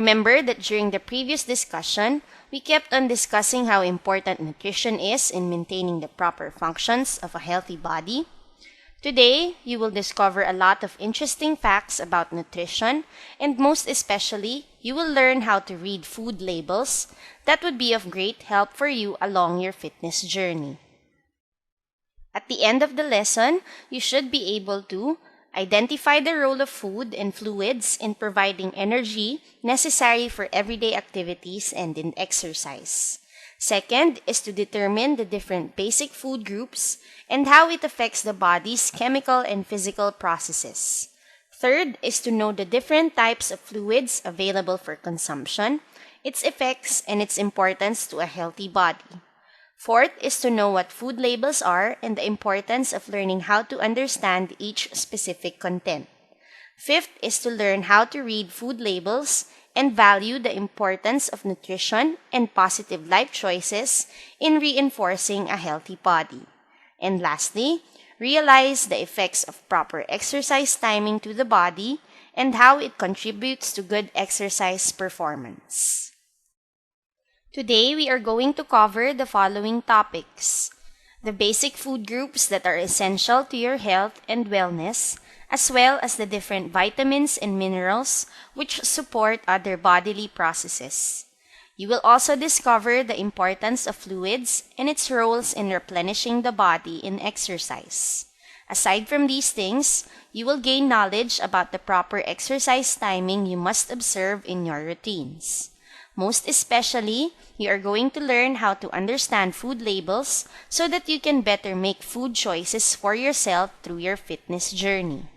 Remember that during the previous discussion, we kept on discussing how important nutrition is in maintaining the proper functions of a healthy body. Today, you will discover a lot of interesting facts about nutrition, and most especially, you will learn how to read food labels that would be of great help for you along your fitness journey. At the end of the lesson, you should be able to identify the role of food and fluids in providing energy necessary for everyday activities and in exercise. Second is to determine the different basic food groups and how it affects the body's chemical and physical processes. Third is to know the different types of fluids available for consumption, its effects, and its importance to a healthy body. Fourth is to know what food labels are and the importance of learning how to understand each specific content. Fifth is to learn how to read food labels and value the importance of nutrition and positive life choices in reinforcing a healthy body. And lastly, realize the effects of proper exercise timing to the body and how it contributes to good exercise performance. Today, we are going to cover the following topics: the basic food groups that are essential to your health and wellness, as well as the different vitamins and minerals which support other bodily processes. You will also discover the importance of fluids and its roles in replenishing the body in exercise. Aside from these things, you will gain knowledge about the proper exercise timing you must observe in your routines. Most especially, you are going to learn how to understand food labels so that you can better make food choices for yourself through your fitness journey.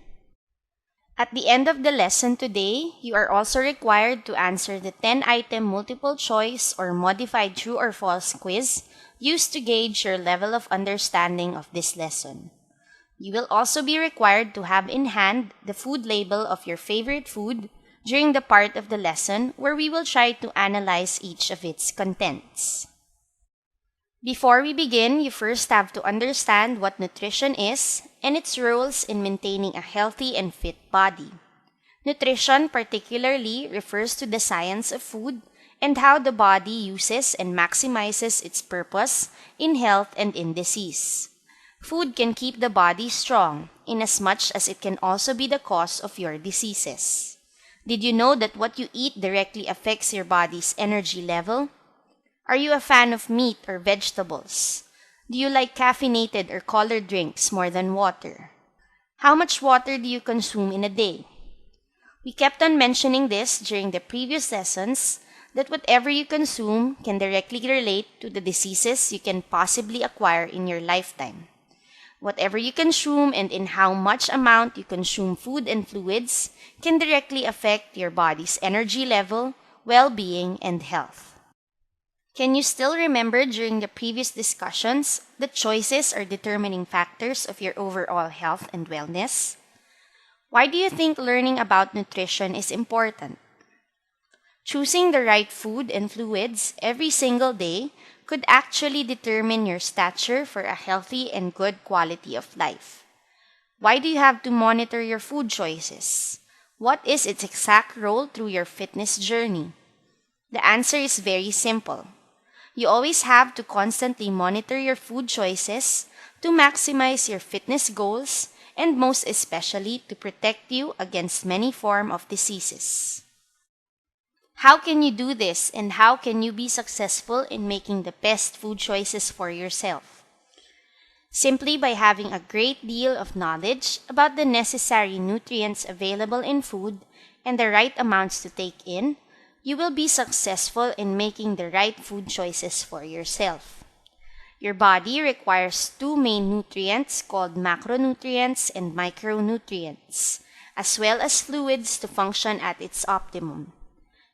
At the end of the lesson today, you are also required to answer the 10-item multiple choice or modified true or false quiz used to gauge your level of understanding of this lesson. You will also be required to have in hand the food label of your favorite food during the part of the lesson where we will try to analyze each of its contents. Before we begin, you first have to understand what nutrition is and its roles in maintaining a healthy and fit body. Nutrition particularly refers to the science of food and how the body uses and maximizes its purpose in health and in disease. Food can keep the body strong inasmuch as it can also be the cause of your diseases. Did you know that what you eat directly affects your body's energy level? Are you a fan of meat or vegetables? Do you like caffeinated or colored drinks more than water? How much water do you consume in a day? We kept on mentioning this during the previous lessons that whatever you consume can directly relate to the diseases you can possibly acquire in your lifetime. Whatever you consume and in how much amount you consume food and fluids can directly affect your body's energy level, well-being, and health. Can you still remember during the previous discussions that choices are determining factors of your overall health and wellness? Why do you think learning about nutrition is important? Choosing the right food and fluids every single day could actually determine your stature for a healthy and good quality of life. Why do you have to monitor your food choices? What is its exact role through your fitness journey? The answer is very simple. You always have to constantly monitor your food choices to maximize your fitness goals and most especially to protect you against many forms of diseases. How can you do this and how can you be successful in making the best food choices for yourself? Simply by having a great deal of knowledge about the necessary nutrients available in food and the right amounts to take in, you will be successful in making the right food choices for yourself. Your body requires two main nutrients called macronutrients and micronutrients, as well as fluids to function at its optimum.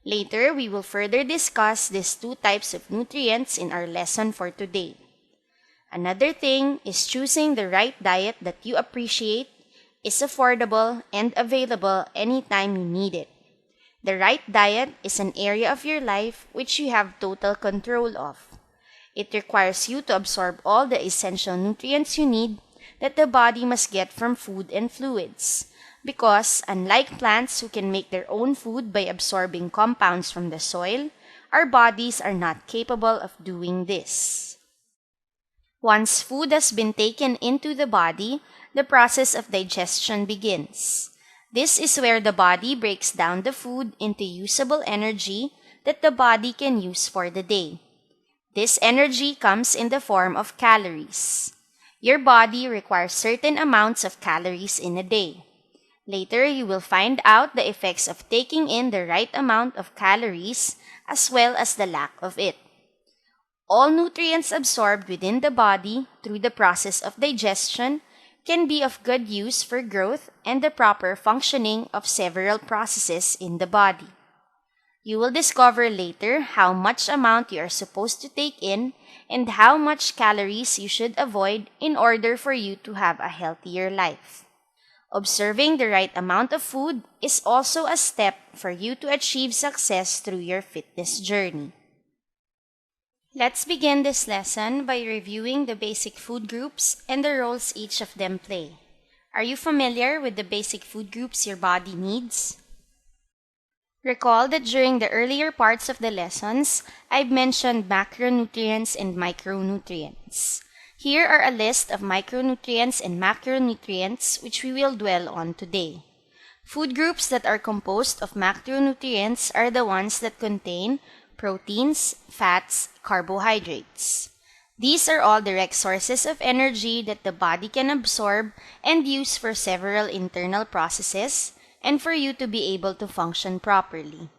Later, we will further discuss these two types of nutrients in our lesson for today. Another thing is choosing the right diet that you appreciate, is affordable, and available anytime you need it. The right diet is an area of your life which you have total control of. It requires you to absorb all the essential nutrients you need that the body must get from food and fluids. because, unlike plants who can make their own food by absorbing compounds from the soil, our bodies are not capable of doing this. Once food has been taken into the body, the process of digestion begins. This is where the body breaks down the food into usable energy that the body can use for the day. This energy comes in the form of calories. Your body requires certain amounts of calories in a day. Later, you will find out the effects of taking in the right amount of calories as well as the lack of it. All nutrients absorbed within the body through the process of digestion can be of good use for growth and the proper functioning of several processes in the body. You will discover later how much amount you are supposed to take in and how much calories you should avoid in order for you to have a healthier life. Observing the right amount of food is also a step for you to achieve success through your fitness journey. Let's begin this lesson by reviewing the basic food groups and the roles each of them play. Are you familiar with the basic food groups your body needs? Recall that during the earlier parts of the lessons, I've mentioned macronutrients and micronutrients. Here are a list of micronutrients and macronutrients which we will dwell on today. Food groups that are composed of macronutrients are the ones that contain proteins, fats, carbohydrates. These are all direct sources of energy that the body can absorb and use for several internal processes and for you to be able to function properly.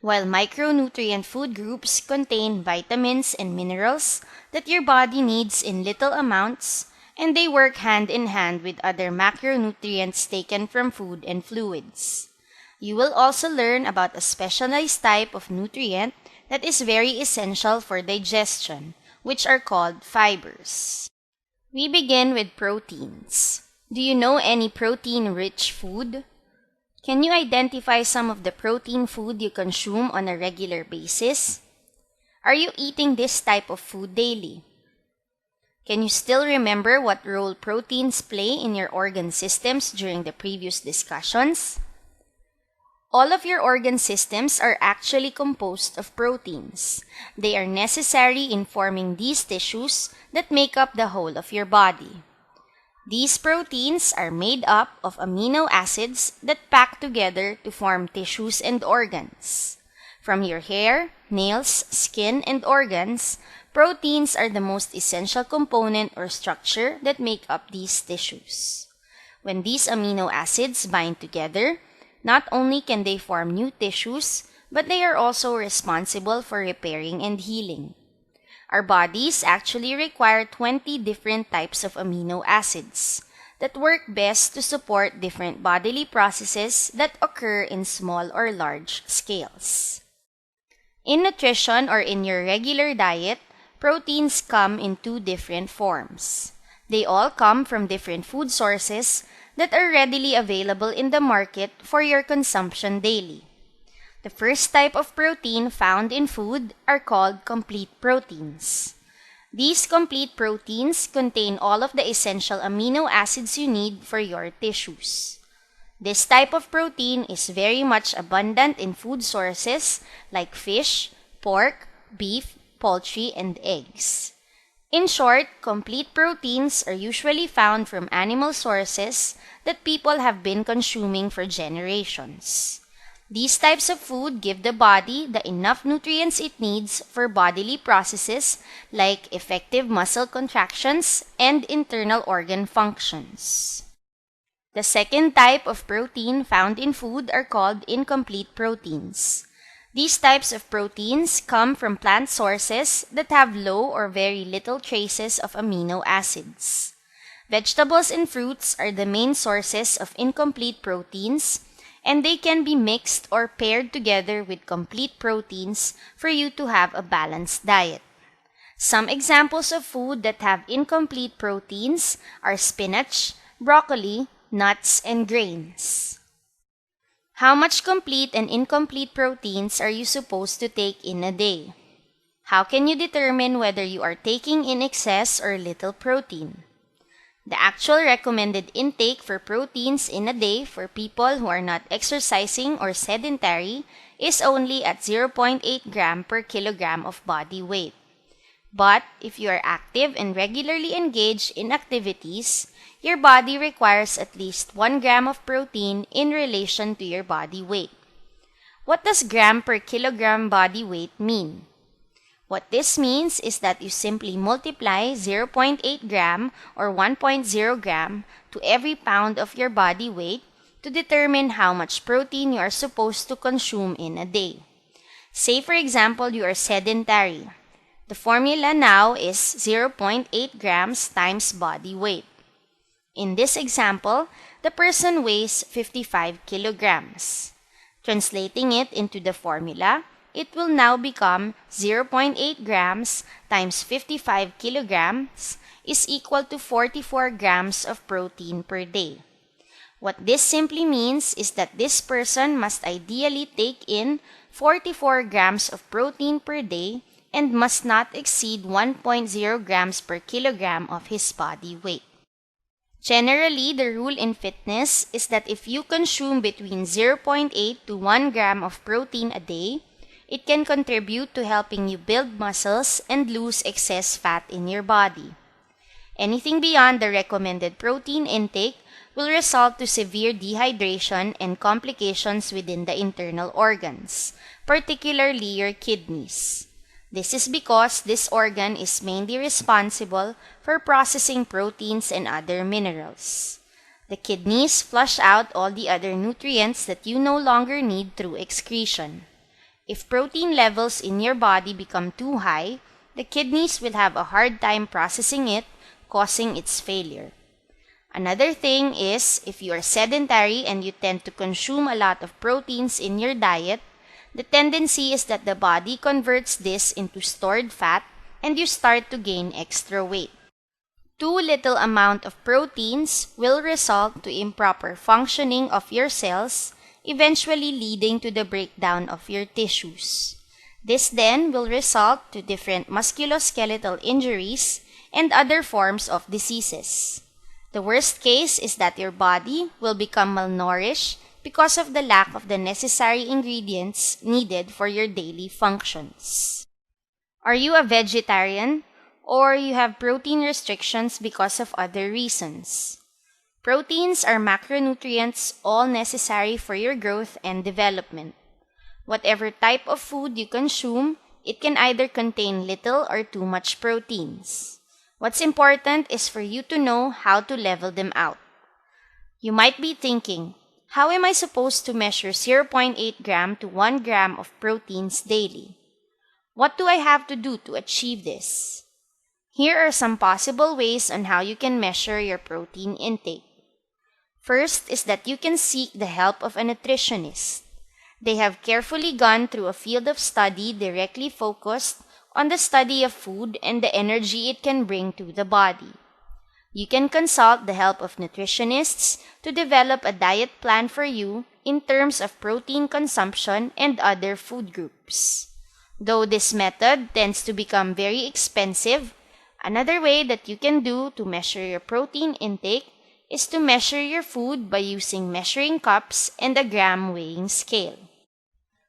While micronutrient food groups contain vitamins and minerals that your body needs in little amounts, and they work hand in hand with other macronutrients taken from food and fluids. You will also learn about a specialized type of nutrient that is very essential for digestion, which are called fibers. We begin with proteins. Do you know any protein-rich food? Can you identify some of the protein food you consume on a regular basis? Are you eating this type of food daily? Can you still remember what role proteins play in your organ systems during the previous discussions? All of your organ systems are actually composed of proteins. They are necessary in forming these tissues that make up the whole of your body. These proteins are made up of amino acids that pack together to form tissues and organs. From your hair, nails, skin, and organs, proteins are the most essential component or structure that make up these tissues. When these amino acids bind together, not only can they form new tissues, but they are also responsible for repairing and healing. Our bodies actually require 20 different types of amino acids that work best to support different bodily processes that occur in small or large scales. In nutrition or in your regular diet, proteins come in two different forms. They all come from different food sources that are readily available in the market for your consumption daily. The first type of protein found in food are called complete proteins. These complete proteins contain all of the essential amino acids you need for your tissues. This type of protein is very much abundant in food sources like fish, pork, beef, poultry, and eggs. In short, complete proteins are usually found from animal sources that people have been consuming for generations. These types of food give the body the enough nutrients it needs for bodily processes like effective muscle contractions and internal organ functions. The second type of protein found in food are called incomplete proteins. These types of proteins come from plant sources that have low or very little traces of amino acids. Vegetables and fruits are the main sources of incomplete proteins, and they can be mixed or paired together with complete proteins for you to have a balanced diet. Some examples of food that have incomplete proteins are spinach, broccoli, nuts, and grains. How much complete and incomplete proteins are you supposed to take in a day? How can you determine whether you are taking in excess or little protein? The actual recommended intake for proteins in a day for people who are not exercising or sedentary is only at 0.8 gram per kilogram of body weight. But if you are active and regularly engaged in activities, your body requires at least 1 gram of protein in relation to your body weight. What does gram per kilogram body weight mean? What this means is that you simply multiply 0.8 gram or 1.0 gram to every pound of your body weight to determine how much protein you are supposed to consume in a day. Say for example you are sedentary. The formula now is 0.8 grams times body weight. In this example, the person weighs 55 kilograms. Translating it into the formula, it will now become 0.8 grams times 55 kilograms is equal to 44 grams of protein per day. What this simply means is that this person must ideally take in 44 grams of protein per day and must not exceed 1.0 grams per kilogram of his body weight. Generally, the rule in fitness is that if you consume between 0.8 to 1 gram of protein a day, it can contribute to helping you build muscles and lose excess fat in your body. Anything beyond the recommended protein intake will result to severe dehydration and complications within the internal organs, particularly your kidneys. This is because this organ is mainly responsible for processing proteins and other minerals. The kidneys flush out all the other nutrients that you no longer need through excretion. If protein levels in your body become too high, the kidneys will have a hard time processing it, causing its failure. Another thing is, if you are sedentary and you tend to consume a lot of proteins in your diet, the tendency is that the body converts this into stored fat and you start to gain extra weight. Too little amount of proteins will result to improper functioning of your cells, eventually leading to the breakdown of your tissues. This then will result to different musculoskeletal injuries and other forms of diseases. The worst case is that your body will become malnourished because of the lack of the necessary ingredients needed for your daily functions. Are you a vegetarian or you have protein restrictions because of other reasons? Proteins are macronutrients, all necessary for your growth and development. Whatever type of food you consume, it can either contain little or too much proteins. What's important is for you to know how to level them out. You might be thinking, how am I supposed to measure 0.8 gram to 1 gram of proteins daily? What do I have to do to achieve this? Here are some possible ways on how you can measure your protein intake. First is that you can seek the help of a nutritionist. They have carefully gone through a field of study directly focused on the study of food and the energy it can bring to the body. You can consult the help of nutritionists to develop a diet plan for you in terms of protein consumption and other food groups. Though this method tends to become very expensive, another way that you can do to measure your protein intake is to measure your food by using measuring cups and a gram weighing scale.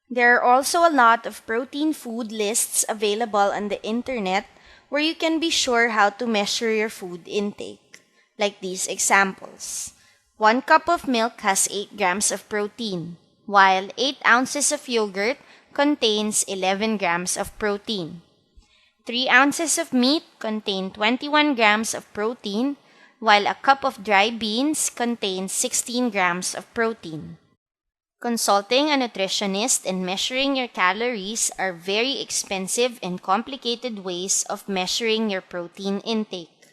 There are also a lot of protein food lists available on the internet where you can be sure how to measure your food intake, like these examples. 1 cup of milk has 8 grams of protein, while 8 ounces of yogurt contains 11 grams of protein. 3 ounces of meat contain 21 grams of protein, while a cup of dry beans contains 16 grams of protein. Consulting a nutritionist and measuring your calories are very expensive and complicated ways of measuring your protein intake.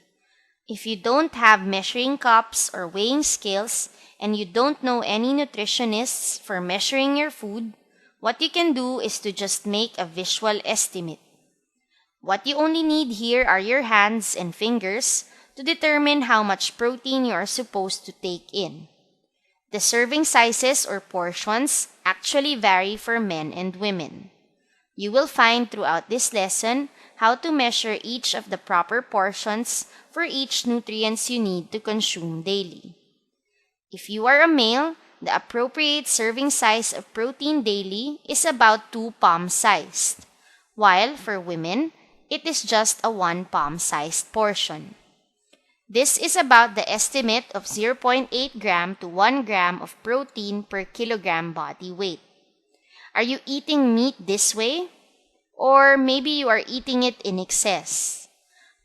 If you don't have measuring cups or weighing scales and you don't know any nutritionists for measuring your food, what you can do is to just make a visual estimate. What you only need here are your hands and fingers to determine how much protein you are supposed to take in. The serving sizes or portions actually vary for men and women. You will find throughout this lesson how to measure each of the proper portions for each nutrients you need to consume daily. If you are a male, the appropriate serving size of protein daily is about 2 palm-sized, while for women, it is just a 1 palm-sized portion. This is about the estimate of 0.8 gram to 1 gram of protein per kilogram body weight. Are you eating meat this way? Or maybe you are eating it in excess.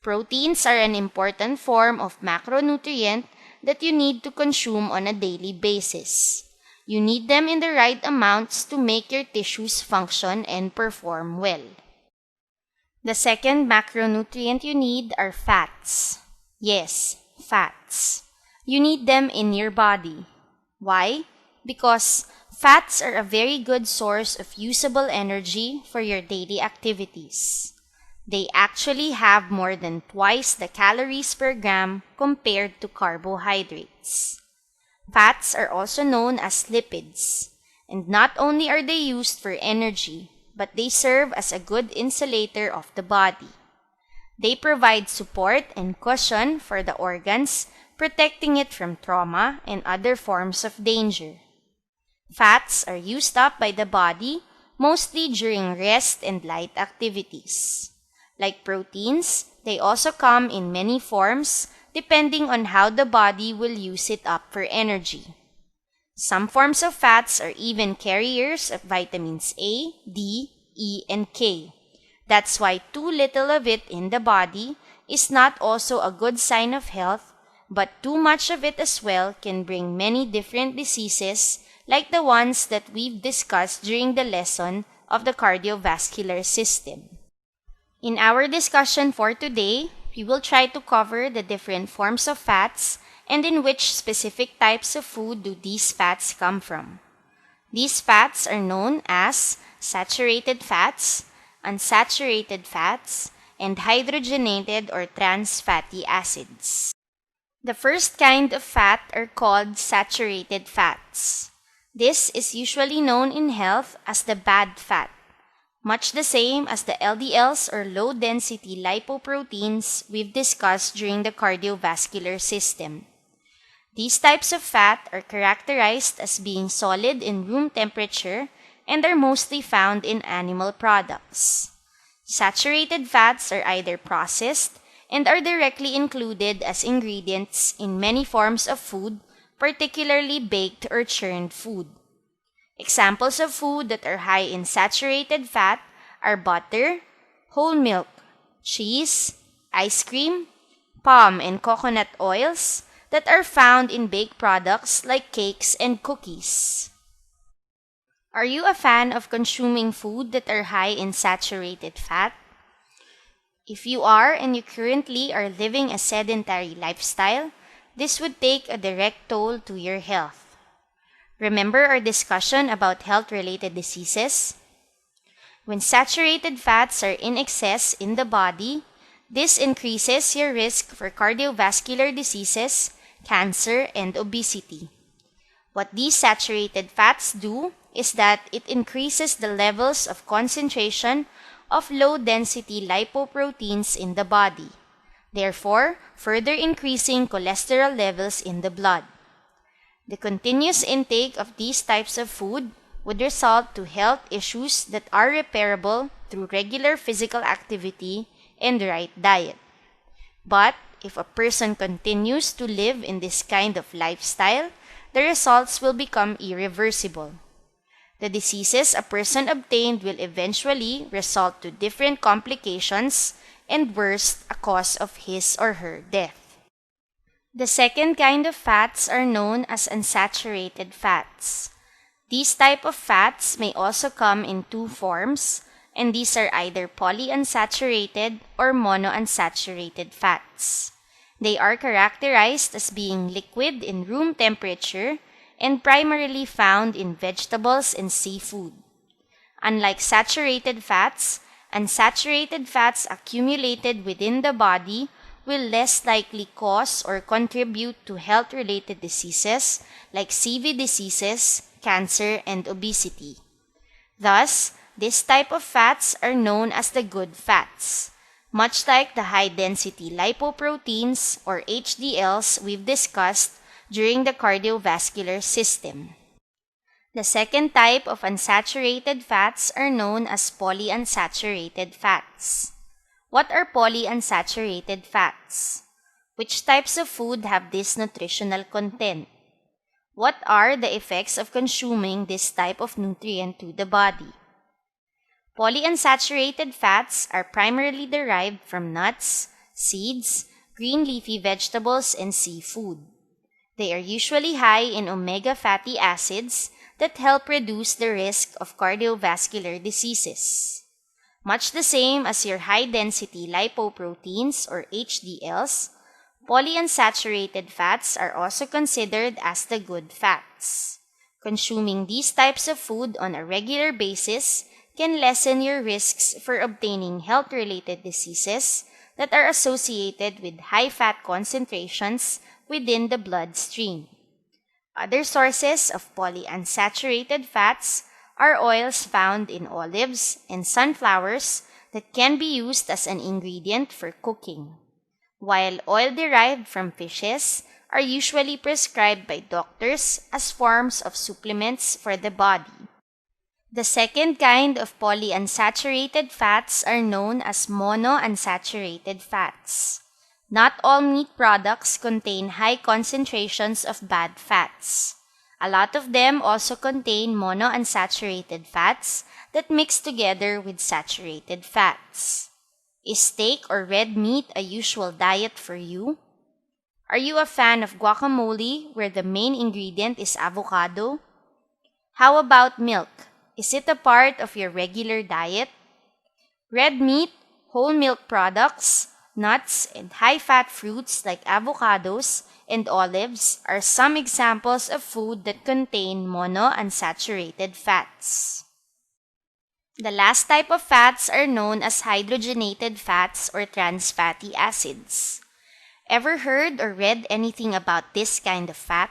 Proteins are an important form of macronutrient that you need to consume on a daily basis. You need them in the right amounts to make your tissues function and perform well. The second macronutrient you need are fats. Yes, fats. You need them in your body. Why? Because fats are a very good source of usable energy for your daily activities. They actually have more than twice the calories per gram compared to carbohydrates. Fats are also known as lipids, and not only are they used for energy, but they serve as a good insulator of the body. They provide support and cushion for the organs, protecting it from trauma and other forms of danger. Fats are used up by the body mostly during rest and light activities. Like proteins, they also come in many forms depending on how the body will use it up for energy. Some forms of fats are even carriers of vitamins A, D, E, and K. That's why too little of it in the body is not also a good sign of health, but too much of it as well can bring many different diseases like the ones that we've discussed during the lesson of the cardiovascular system. In our discussion for today, we will try to cover the different forms of fats and in which specific types of food do these fats come from. These fats are known as saturated fats, unsaturated fats, and hydrogenated or trans fatty acids. The first kind of fat are called saturated fats. This is usually known in health as the bad fat, much the same as the LDLs or low-density lipoproteins we've discussed during the cardiovascular system. These types of fat are characterized as being solid in room temperature and are mostly found in animal products. Saturated fats are either processed and are directly included as ingredients in many forms of food, particularly baked or churned food. Examples of food that are high in saturated fat are butter, whole milk, cheese, ice cream, palm and coconut oils that are found in baked products like cakes and cookies. Are you a fan of consuming food that are high in saturated fat? If you are and you currently are living a sedentary lifestyle, this would take a direct toll to your health. Remember our discussion about health-related diseases? When saturated fats are in excess in the body, this increases your risk for cardiovascular diseases, cancer, and obesity. What these saturated fats do is that it increases the levels of concentration of low-density lipoproteins in the body, therefore further increasing cholesterol levels in the blood. The continuous intake of these types of food would result to health issues that are repairable through regular physical activity and right diet. But if a person continues to live in this kind of lifestyle, the results will become irreversible. The diseases a person obtained will eventually result to different complications and worst, a cause of his or her death. The second kind of fats are known as unsaturated fats. These type of fats may also come in two forms, and these are either polyunsaturated or monounsaturated fats. They are characterized as being liquid in room temperature and primarily found in vegetables and seafood. Unlike saturated fats, unsaturated fats accumulated within the body will less likely cause or contribute to health-related diseases like CV diseases, cancer, and obesity. Thus, This type of fats are known as the good fats, much like the high-density lipoproteins or HDLs we've discussed during the cardiovascular system. The second type of unsaturated fats are known as polyunsaturated fats. What are polyunsaturated fats? Which types of food have this nutritional content? What are the effects of consuming this type of nutrient to the body? Polyunsaturated fats are primarily derived from nuts, seeds, green leafy vegetables, and seafood. They are usually high in omega fatty acids that help reduce the risk of cardiovascular diseases. Much the same as your high-density lipoproteins or HDLs, polyunsaturated fats are also considered as the good fats. Consuming these types of food on a regular basis can lessen your risks for obtaining health-related diseases that are associated with high fat concentrations within the bloodstream. Other sources of polyunsaturated fats are oils found in olives and sunflowers that can be used as an ingredient for cooking, while oil derived from fishes are usually prescribed by doctors as forms of supplements for the body. The second kind of polyunsaturated fats are known as monounsaturated fats. Not all meat products contain high concentrations of bad fats. A lot of them also contain monounsaturated fats that mix together with saturated fats. Is steak or red meat a usual diet for you? Are you a fan of guacamole where the main ingredient is avocado? How about milk? Is it a part of your regular diet? Red meat, whole milk products, nuts, and high-fat fruits like avocados and olives are some examples of food that contain monounsaturated fats. The last type of fats are known as hydrogenated fats or trans fatty acids. Ever heard or read anything about this kind of fat?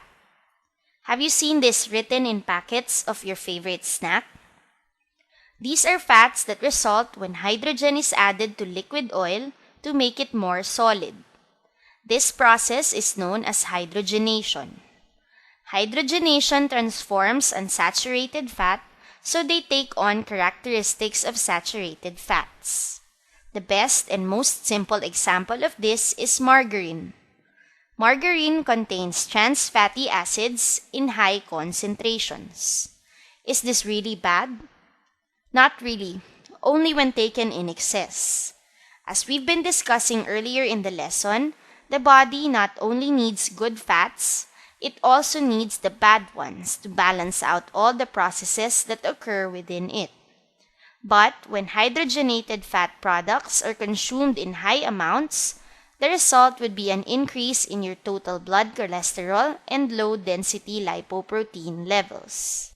Have you seen this written in packets of your favorite snack? These are fats that result when hydrogen is added to liquid oil to make it more solid. This process is known as hydrogenation. Hydrogenation transforms unsaturated fat so they take on characteristics of saturated fats. The best and most simple example of this is margarine. Margarine contains trans fatty acids in high concentrations. Is this really bad? Not really, only when taken in excess. As we've been discussing earlier in the lesson, the body not only needs good fats, it also needs the bad ones to balance out all the processes that occur within it. But when hydrogenated fat products are consumed in high amounts, the result would be an increase in your total blood cholesterol and low-density lipoprotein levels.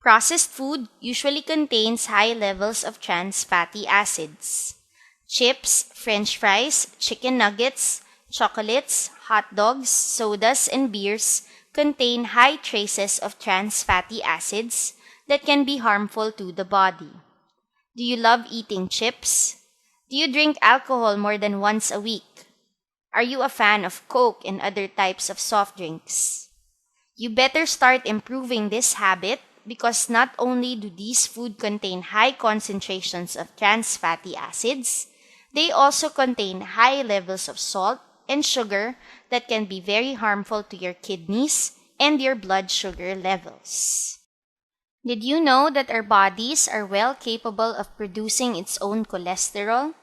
Processed food usually contains high levels of trans fatty acids. Chips, French fries, chicken nuggets, chocolates, hot dogs, sodas, and beers contain high traces of trans fatty acids that can be harmful to the body. Do you love eating chips? Do you drink alcohol more than once a week? Are you a fan of Coke and other types of soft drinks? You better start improving this habit because not only do these foods contain high concentrations of trans fatty acids, they also contain high levels of salt and sugar that can be very harmful to your kidneys and your blood sugar levels. Did you know that our bodies are well capable of producing its own cholesterol?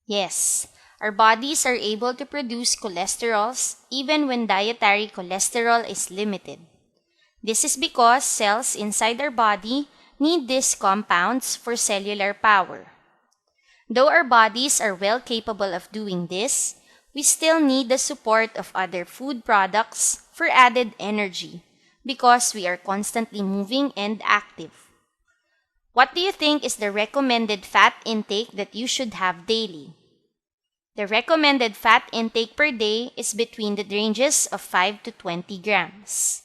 Yes, our bodies are able to produce cholesterols even when dietary cholesterol is limited. This is because cells inside our body need these compounds for cellular power. Though our bodies are well capable of doing this, we still need the support of other food products for added energy because we are constantly moving and active. What do you think is the recommended fat intake that you should have daily? The recommended fat intake per day is between the ranges of 5 to 20 grams.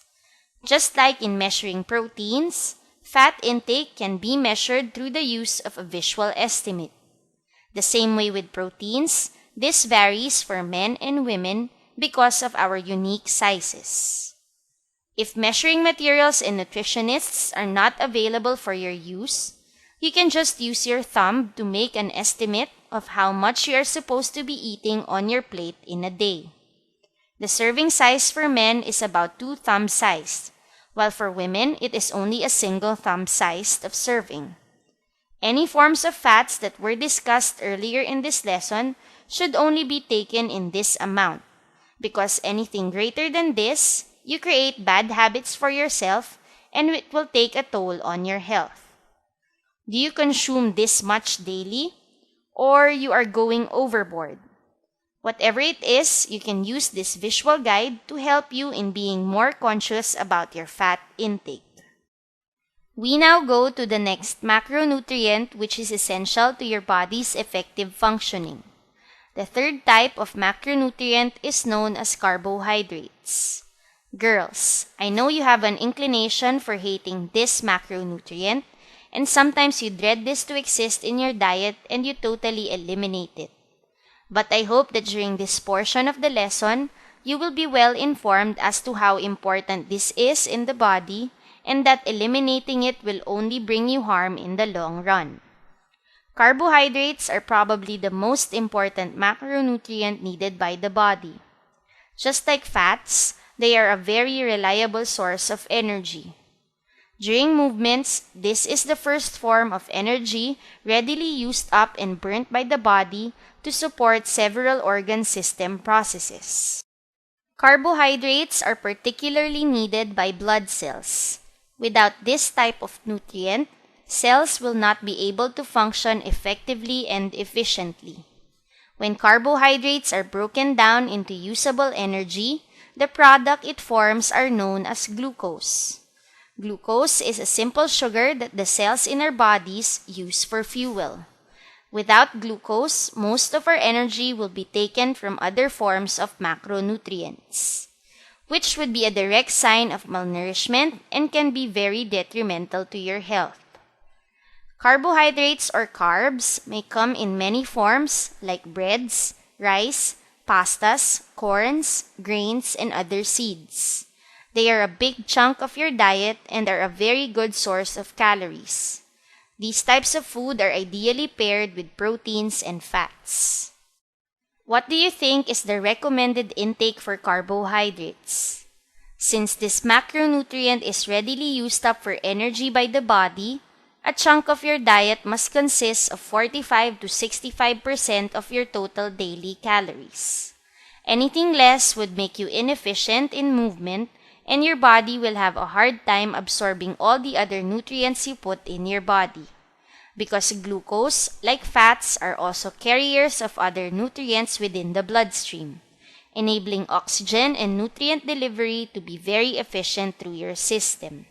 Just like in measuring proteins, Fat intake can be measured through the use of a visual estimate. The same way with proteins, this varies for men and women because of our unique sizes. If measuring materials and nutritionists are not available for your use, you can just use your thumb to make an estimate of how much you are supposed to be eating on your plate in a day. The serving size for men is about 2 thumb sized, while for women it is only a single thumb sized of serving. Any forms of fats that were discussed earlier in this lesson should only be taken in this amount, because anything greater than this, you create bad habits for yourself and it will take a toll on your health. Do you consume this much daily, or you are going overboard? Whatever it is, you can use this visual guide to help you in being more conscious about your fat intake. We now go to the next macronutrient which is essential to your body's effective functioning. The third type of macronutrient is known as carbohydrates. Girls, I know you have an inclination for hating this macronutrient, and sometimes you dread this to exist in your diet and you totally eliminate it. But I hope that during this portion of the lesson, you will be well informed as to how important this is in the body and that eliminating it will only bring you harm in the long run. Carbohydrates are probably the most important macronutrient needed by the body. Just like fats, they are a very reliable source of energy. During movements, this is the first form of energy readily used up and burnt by the body to support several organ system processes. Carbohydrates are particularly needed by blood cells. Without this type of nutrient, cells will not be able to function effectively and efficiently. When carbohydrates are broken down into usable energy, the product it forms are known as glucose. Glucose is a simple sugar that the cells in our bodies use for fuel. Without glucose, most of our energy will be taken from other forms of macronutrients, which would be a direct sign of malnourishment and can be very detrimental to your health. Carbohydrates or carbs may come in many forms like breads, rice, pastas, corns, grains, and other seeds. They are a big chunk of your diet and are a very good source of calories. These types of food are ideally paired with proteins and fats. What do you think is the recommended intake for carbohydrates? Since this macronutrient is readily used up for energy by the body, a chunk of your diet must consist of 45 to 65% of your total daily calories. Anything less would make you inefficient in movement, and your body will have a hard time absorbing all the other nutrients you put in your body. Because glucose, like fats, are also carriers of other nutrients within the bloodstream, enabling oxygen and nutrient delivery to be very efficient through your system.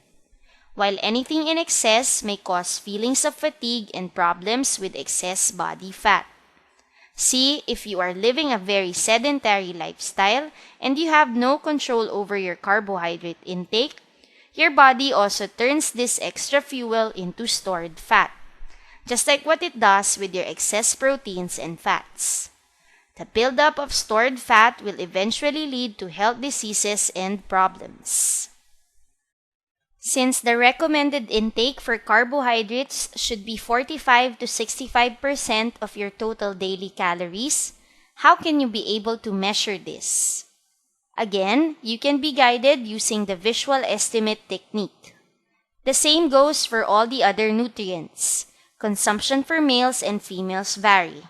While anything in excess may cause feelings of fatigue and problems with excess body fat. See, if you are living a very sedentary lifestyle and you have no control over your carbohydrate intake, your body also turns this extra fuel into stored fat, just like what it does with your excess proteins and fats. The buildup of stored fat will eventually lead to health diseases and problems. Since the recommended intake for carbohydrates should be 45 to 65% of your total daily calories, how can you be able to measure this? Again, you can be guided using the visual estimate technique. The same goes for all the other nutrients. Consumption for males and females vary,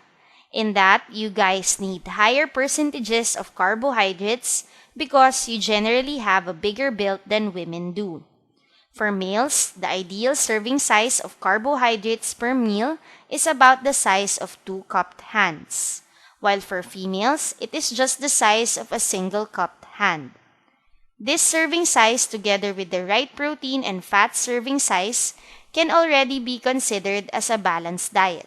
in that you guys need higher percentages of carbohydrates because you generally have a bigger build than women do. For males, the ideal serving size of carbohydrates per meal is about the size of 2 cupped hands, while for females, it is just the size of a single cupped hand. This serving size, together with the right protein and fat serving size, can already be considered as a balanced diet,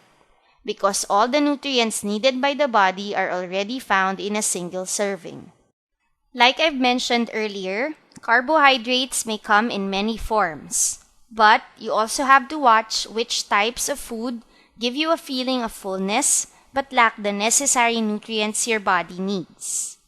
because all the nutrients needed by the body are already found in a single serving. Like I've mentioned earlier, carbohydrates may come in many forms. But you also have to watch which types of food give you a feeling of fullness but lack the necessary nutrients your body needs.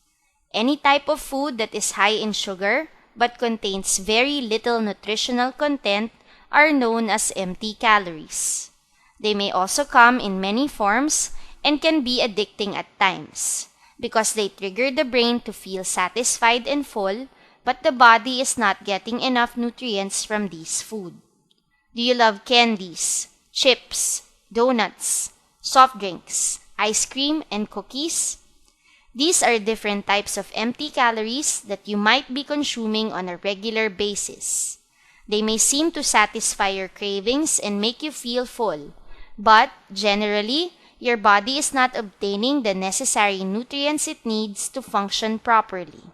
Any type of food that is high in sugar but contains very little nutritional content are known as empty calories. They may also come in many forms and can be addicting at times because they trigger the brain to feel satisfied and full, but the body is not getting enough nutrients from these food. Do you love candies, chips, donuts, soft drinks, ice cream, and cookies? These are different types of empty calories that you might be consuming on a regular basis. They may seem to satisfy your cravings and make you feel full, but generally, your body is not obtaining the necessary nutrients it needs to function properly.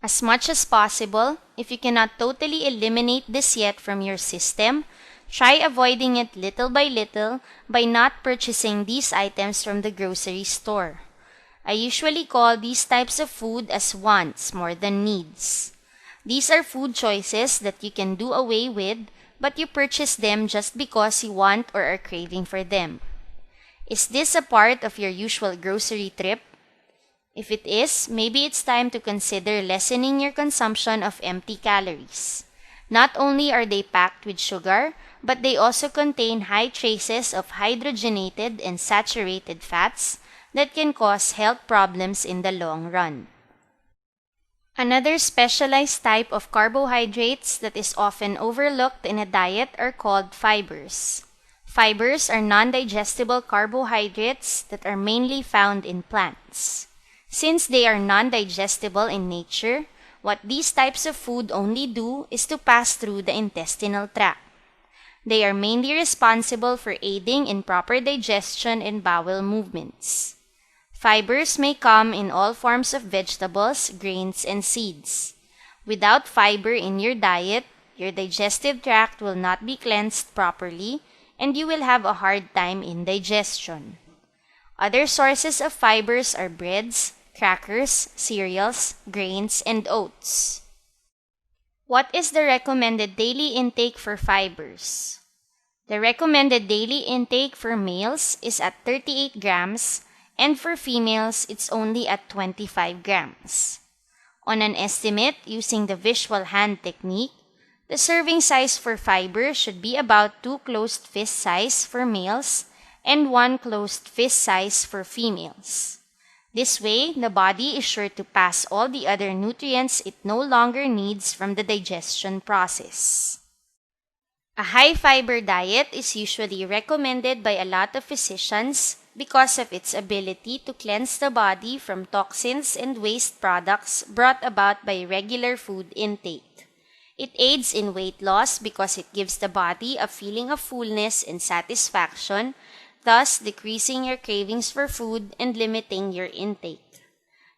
As much as possible, if you cannot totally eliminate this yet from your system, try avoiding it little by not purchasing these items from the grocery store. I usually call these types of food as wants more than needs. These are food choices that you can do away with, but you purchase them just because you want or are craving for them. Is this a part of your usual grocery trip? If it is, maybe it's time to consider lessening your consumption of empty calories. Not only are they packed with sugar, but they also contain high traces of hydrogenated and saturated fats that can cause health problems in the long run. Another specialized type of carbohydrates that is often overlooked in a diet are called fibers. Fibers are non-digestible carbohydrates that are mainly found in plants. Since they are non-digestible in nature, what these types of food only do is to pass through the intestinal tract. They are mainly responsible for aiding in proper digestion and bowel movements. Fibers may come in all forms of vegetables, grains, and seeds. Without fiber in your diet, your digestive tract will not be cleansed properly, and you will have a hard time in digestion. Other sources of fibers are breads, crackers, cereals, grains, and oats. What is the recommended daily intake for fibers? The recommended daily intake for males is at 38 grams, and for females, it's only at 25 grams. On an estimate using the visual hand technique, the serving size for fiber should be about 2 closed fist size for males and 1 closed fist size for females. This way, the body is sure to pass all the other nutrients it no longer needs from the digestion process. A high-fiber diet is usually recommended by a lot of physicians because of its ability to cleanse the body from toxins and waste products brought about by regular food intake. It aids in weight loss because it gives the body a feeling of fullness and satisfaction, thus decreasing your cravings for food and limiting your intake.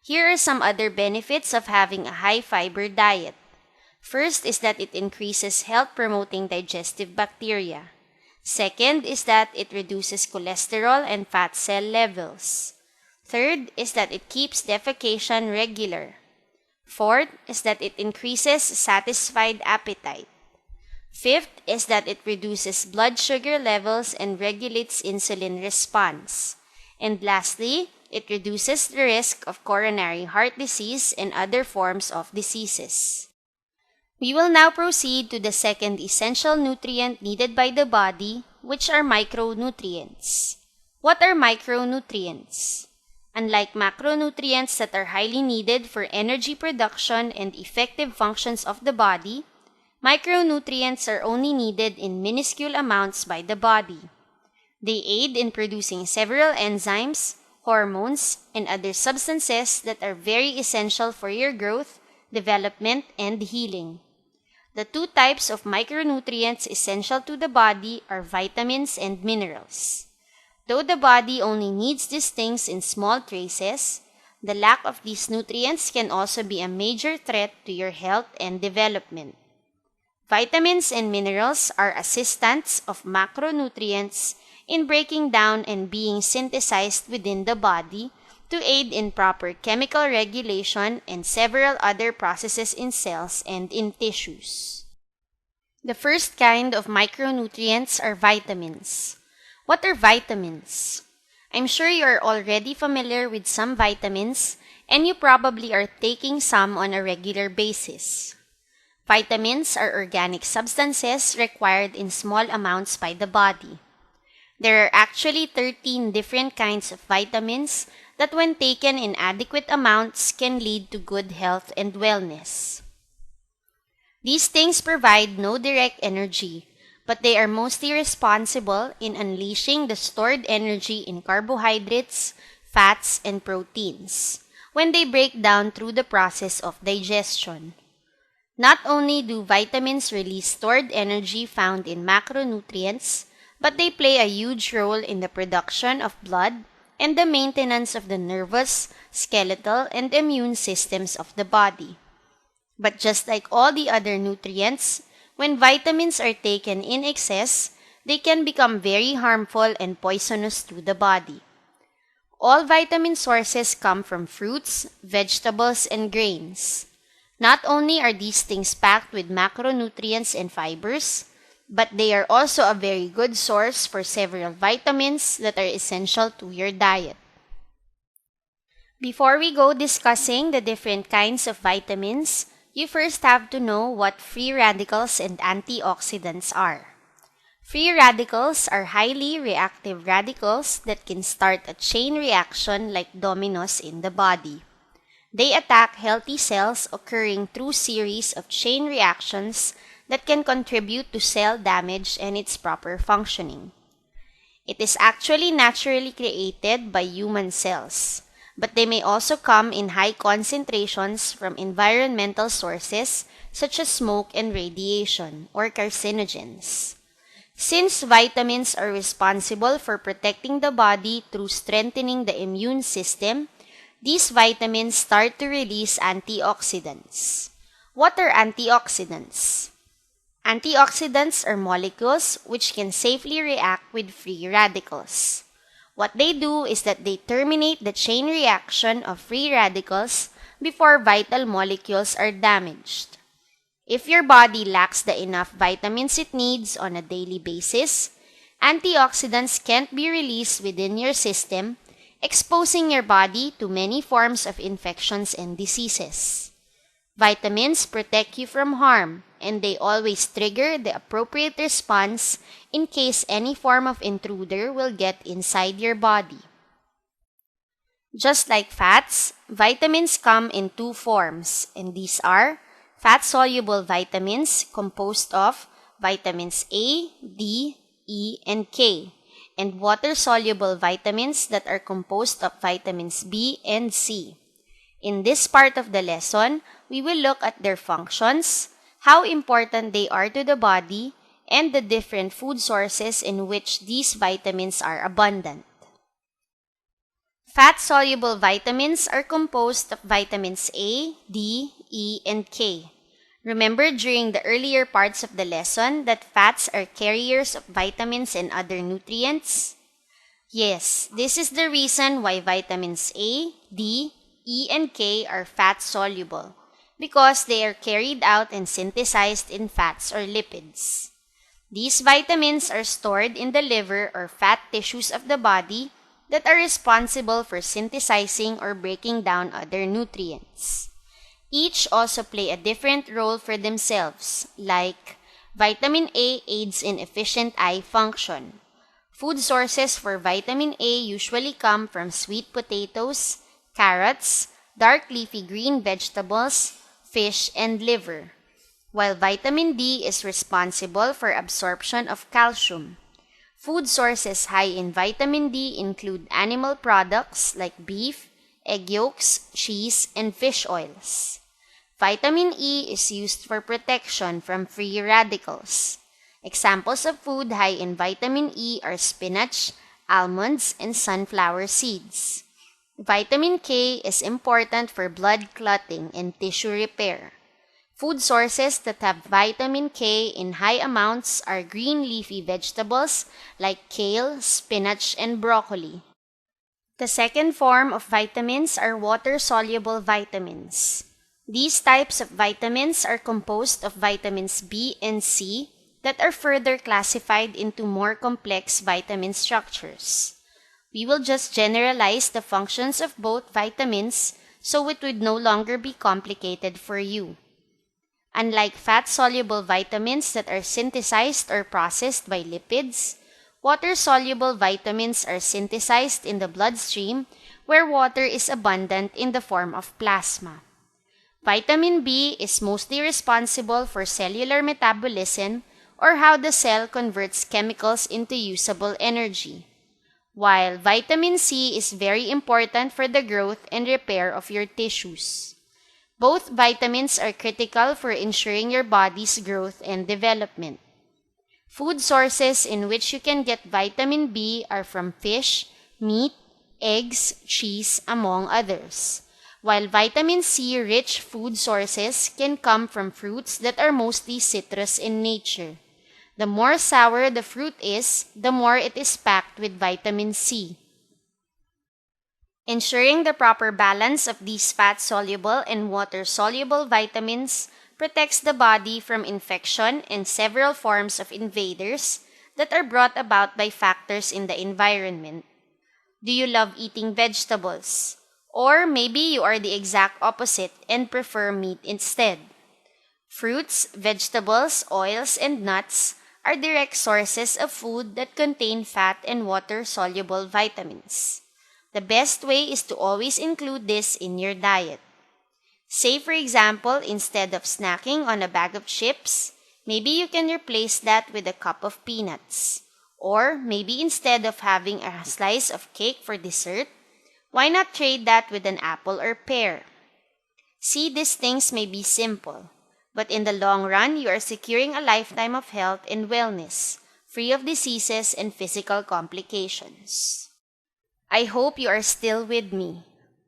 Here are some other benefits of having a high-fiber diet. First is that it increases health-promoting digestive bacteria. Second is that it reduces cholesterol and fat cell levels. Third is that it keeps defecation regular. Fourth is that it increases satisfied appetite. Fifth is that it reduces blood sugar levels and regulates insulin response. And lastly, it reduces the risk of coronary heart disease and other forms of diseases. We will now proceed to the second essential nutrient needed by the body, which are micronutrients. What are micronutrients? Unlike macronutrients that are highly needed for energy production and effective functions of the body, micronutrients are only needed in minuscule amounts by the body. They aid in producing several enzymes, hormones, and other substances that are very essential for your growth, development, and healing. The two types of micronutrients essential to the body are vitamins and minerals. Though the body only needs these things in small traces, the lack of these nutrients can also be a major threat to your health and development. Vitamins and minerals are assistants of macronutrients in breaking down and being synthesized within the body to aid in proper chemical regulation and several other processes in cells and in tissues. The first kind of micronutrients are vitamins. What are vitamins? I'm sure you are already familiar with some vitamins, and you probably are taking some on a regular basis. Vitamins are organic substances required in small amounts by the body. There are actually 13 different kinds of vitamins that, when taken in adequate amounts, can lead to good health and wellness. These things provide no direct energy, but they are mostly responsible in unleashing the stored energy in carbohydrates, fats, and proteins when they break down through the process of digestion. Not only do vitamins release stored energy found in macronutrients, but they play a huge role in the production of blood and the maintenance of the nervous, skeletal, and immune systems of the body. But just like all the other nutrients, when vitamins are taken in excess, they can become very harmful and poisonous to the body. All vitamin sources come from fruits, vegetables, and grains. Not only are these things packed with macronutrients and fibers, but they are also a very good source for several vitamins that are essential to your diet. Before we go discussing the different kinds of vitamins, you first have to know what free radicals and antioxidants are. Free radicals are highly reactive radicals that can start a chain reaction like dominoes in the body. They attack healthy cells occurring through series of chain reactions that can contribute to cell damage and its proper functioning. It is actually naturally created by human cells, but they may also come in high concentrations from environmental sources such as smoke and radiation, or carcinogens. Since vitamins are responsible for protecting the body through strengthening the immune system, these vitamins start to release antioxidants. What are antioxidants? Antioxidants are molecules which can safely react with free radicals. What they do is that they terminate the chain reaction of free radicals before vital molecules are damaged. If your body lacks the enough vitamins it needs on a daily basis, antioxidants can't be released within your system, exposing your body to many forms of infections and diseases. Vitamins protect you from harm, and they always trigger the appropriate response in case any form of intruder will get inside your body. Just like fats, vitamins come in two forms, and these are fat-soluble vitamins composed of vitamins A, D, E, and K, and water-soluble vitamins that are composed of vitamins B and C. In this part of the lesson, we will look at their functions, how important they are to the body, and the different food sources in which these vitamins are abundant. Fat-soluble vitamins are composed of vitamins A, D, E, and K. Remember during the earlier parts of the lesson that fats are carriers of vitamins and other nutrients? Yes, this is the reason why vitamins A, D, E, and K are fat-soluble, because they are carried out and synthesized in fats or lipids. These vitamins are stored in the liver or fat tissues of the body that are responsible for synthesizing or breaking down other nutrients. Each also play a different role for themselves, like vitamin A aids in efficient eye function. Food sources for vitamin A usually come from sweet potatoes, carrots, dark leafy green vegetables, fish, and liver, while vitamin D is responsible for absorption of calcium. Food sources high in vitamin D include animal products like beef, egg yolks, cheese, and fish oils. Vitamin E is used for protection from free radicals. Examples of food high in vitamin E are spinach, almonds, and sunflower seeds. Vitamin K is important for blood clotting and tissue repair. Food sources that have vitamin K in high amounts are green leafy vegetables like kale, spinach, and broccoli. The second form of vitamins are water-soluble vitamins. These types of vitamins are composed of vitamins B and C that are further classified into more complex vitamin structures. We will just generalize the functions of both vitamins so it would no longer be complicated for you. Unlike fat-soluble vitamins that are synthesized or processed by lipids, water-soluble vitamins are synthesized in the bloodstream where water is abundant in the form of plasma. Vitamin B is mostly responsible for cellular metabolism or how the cell converts chemicals into usable energy, while vitamin C is very important for the growth and repair of your tissues. Both vitamins are critical for ensuring your body's growth and development. Food sources in which you can get vitamin B are from fish, meat, eggs, cheese, among others, while vitamin C-rich food sources can come from fruits that are mostly citrus in nature. The more sour the fruit is, the more it is packed with vitamin C. Ensuring the proper balance of these fat-soluble and water-soluble vitamins protects the body from infection and several forms of invaders that are brought about by factors in the environment. Do you love eating vegetables? Or maybe you are the exact opposite and prefer meat instead. Fruits, vegetables, oils, and nuts are direct sources of food that contain fat and water-soluble vitamins. The best way is to always include this in your diet. Say for example, instead of snacking on a bag of chips, maybe you can replace that with a cup of peanuts. Or maybe instead of having a slice of cake for dessert, why not trade that with an apple or pear? See, these things may be simple, but in the long run, you are securing a lifetime of health and wellness, free of diseases and physical complications. I hope you are still with me.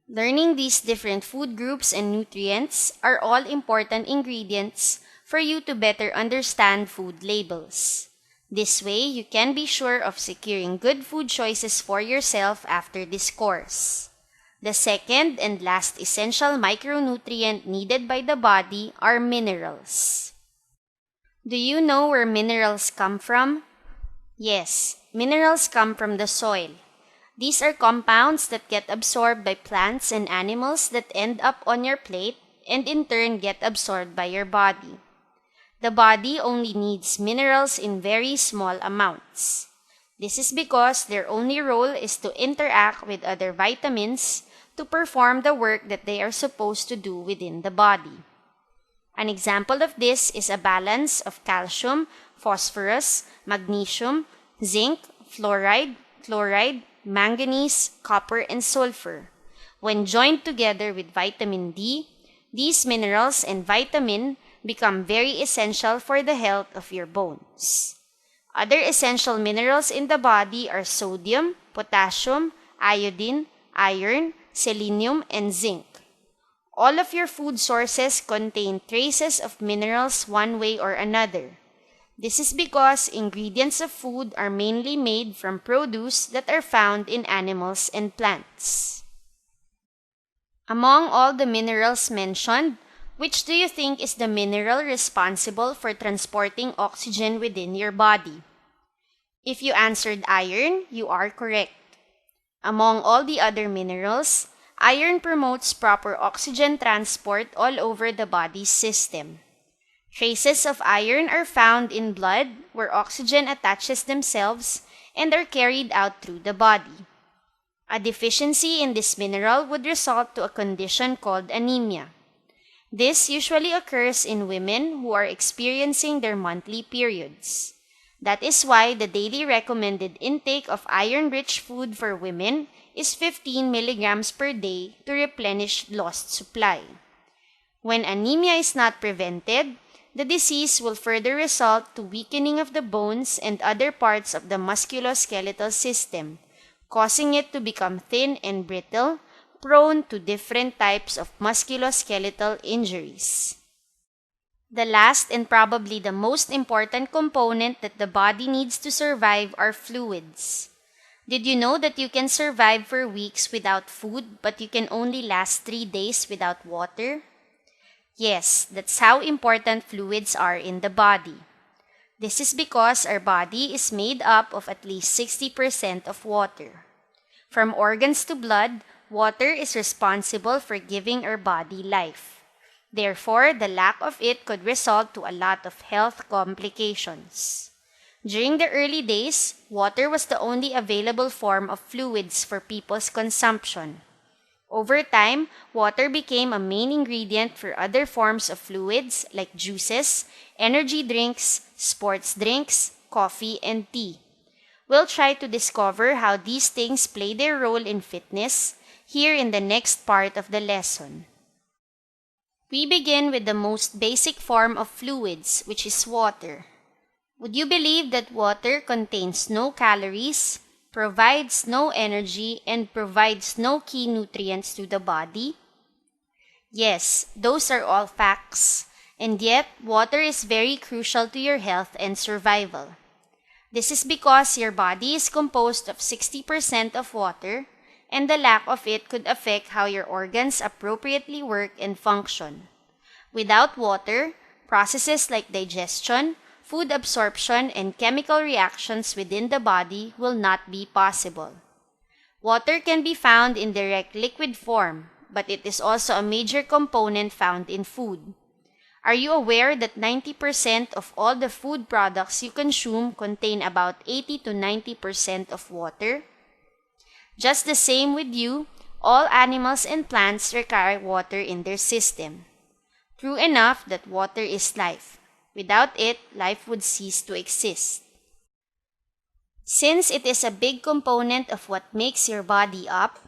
Learning these different food groups and nutrients are all important ingredients for you to better understand food labels. This way, you can be sure of securing good food choices for yourself after this course. The second and last essential micronutrient needed by the body are minerals. Do you know where minerals come from? Yes, minerals come from the soil. These are compounds that get absorbed by plants and animals that end up on your plate and in turn get absorbed by your body. The body only needs minerals in very small amounts. This is because their only role is to interact with other vitamins to perform the work that they are supposed to do within the body. An example of this is a balance of calcium, phosphorus, magnesium, zinc, fluoride, chloride, manganese, copper, and sulfur. When joined together with vitamin D, these minerals and vitamin become very essential for the health of your bones. Other essential minerals in the body are sodium, potassium, iodine, iron, selenium, and zinc. All of your food sources contain traces of minerals one way or another. This is because ingredients of food are mainly made from produce that are found in animals and plants. Among all the minerals mentioned, which do you think is the mineral responsible for transporting oxygen within your body? If you answered iron, you are correct. Among all the other minerals, iron promotes proper oxygen transport all over the body's system. Traces of iron are found in blood where oxygen attaches themselves and are carried out through the body. A deficiency in this mineral would result to a condition called anemia. This usually occurs in women who are experiencing their monthly periods. That is why the daily recommended intake of iron-rich food for women is 15 milligrams per day to replenish lost supply. When anemia is not prevented, the disease will further result to weakening of the bones and other parts of the musculoskeletal system, causing it to become thin and brittle, prone to different types of musculoskeletal injuries. The last and probably the most important component that the body needs to survive are fluids. Did you know that you can survive for weeks without food, but you can only last 3 days without water? Yes, that's how important fluids are in the body. This is because our body is made up of at least 60% of water. From organs to blood, water is responsible for giving our body life. Therefore, the lack of it could result to a lot of health complications. During the early days, water was the only available form of fluids for people's consumption. Over time, water became a main ingredient for other forms of fluids like juices, energy drinks, sports drinks, coffee, and tea. We'll try to discover how these things play their role in fitness here in the next part of the lesson. We begin with the most basic form of fluids, which is water. Would you believe that water contains no calories, provides no energy, and provides no key nutrients to the body? Yes, those are all facts. And yet, water is very crucial to your health and survival. This is because your body is composed of 60% of water, and the lack of it could affect how your organs appropriately work and function. Without water, processes like digestion, food absorption, and chemical reactions within the body will not be possible. Water can be found in direct liquid form, but it is also a major component found in food. Are you aware that 90% of all the food products you consume contain about 80 to 90% of water? Just the same with you, all animals and plants require water in their system. True enough that water is life. Without it, life would cease to exist. Since it is a big component of what makes your body up,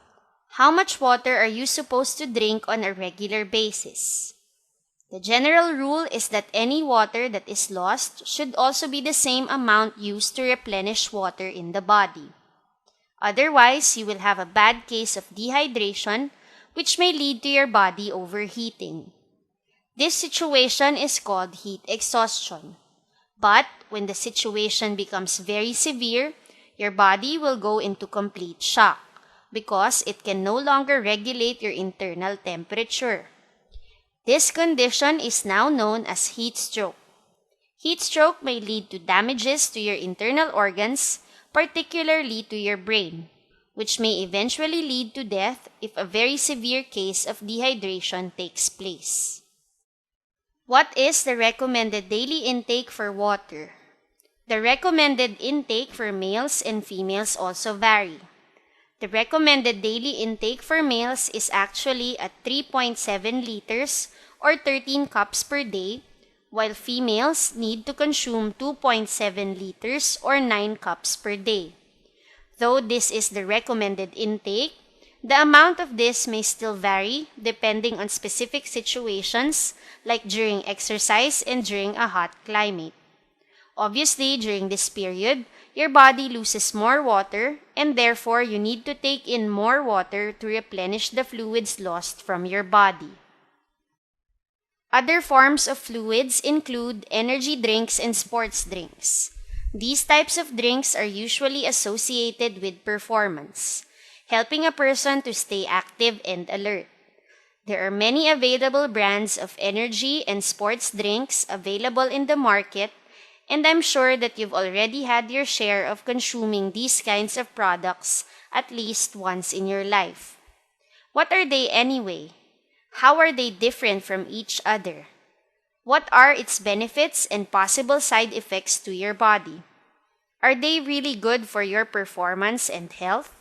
how much water are you supposed to drink on a regular basis? The general rule is that any water that is lost should also be the same amount used to replenish water in the body. Otherwise, you will have a bad case of dehydration, which may lead to your body overheating. This situation is called heat exhaustion. But when the situation becomes very severe, your body will go into complete shock because it can no longer regulate your internal temperature. This condition is now known as heat stroke. Heat stroke may lead to damages to your internal organs, particularly to your brain, which may eventually lead to death if a very severe case of dehydration takes place. What is the recommended daily intake for water? The recommended intake for males and females also vary. The recommended daily intake for males is actually at 3.7 liters or 13 cups per day, while females need to consume 2.7 liters or 9 cups per day. Though this is the recommended intake, the amount of this may still vary depending on specific situations like during exercise and during a hot climate. Obviously, during this period, your body loses more water and therefore you need to take in more water to replenish the fluids lost from your body. Other forms of fluids include energy drinks and sports drinks. These types of drinks are usually associated with performance, helping a person to stay active and alert. There are many available brands of energy and sports drinks available in the market, and I'm sure that you've already had your share of consuming these kinds of products at least once in your life. What are they anyway? How are they different from each other? What are its benefits and possible side effects to your body? Are they really good for your performance and health?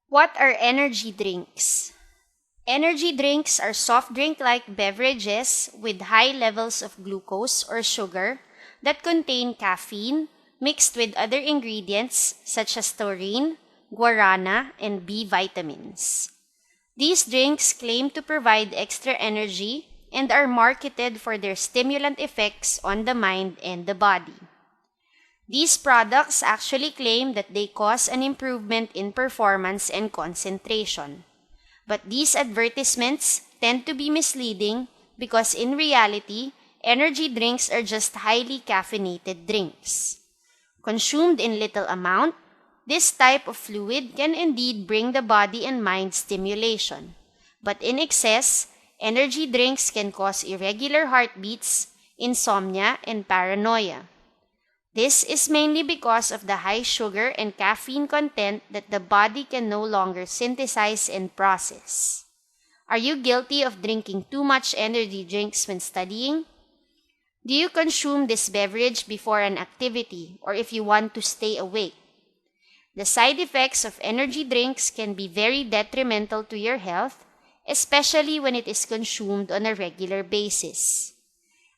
What are energy drinks? Energy drinks are soft drink-like beverages with high levels of glucose or sugar that contain caffeine mixed with other ingredients such as taurine, guarana, and B vitamins. These drinks claim to provide extra energy and are marketed for their stimulant effects on the mind and the body. These products actually claim that they cause an improvement in performance and concentration. But these advertisements tend to be misleading because in reality, energy drinks are just highly caffeinated drinks. Consumed in little amount, this type of fluid can indeed bring the body and mind stimulation. But in excess, energy drinks can cause irregular heartbeats, insomnia, and paranoia. This is mainly because of the high sugar and caffeine content that the body can no longer synthesize and process. Are you guilty of drinking too much energy drinks when studying? Do you consume this beverage before an activity or if you want to stay awake? The side effects of energy drinks can be very detrimental to your health, especially when it is consumed on a regular basis.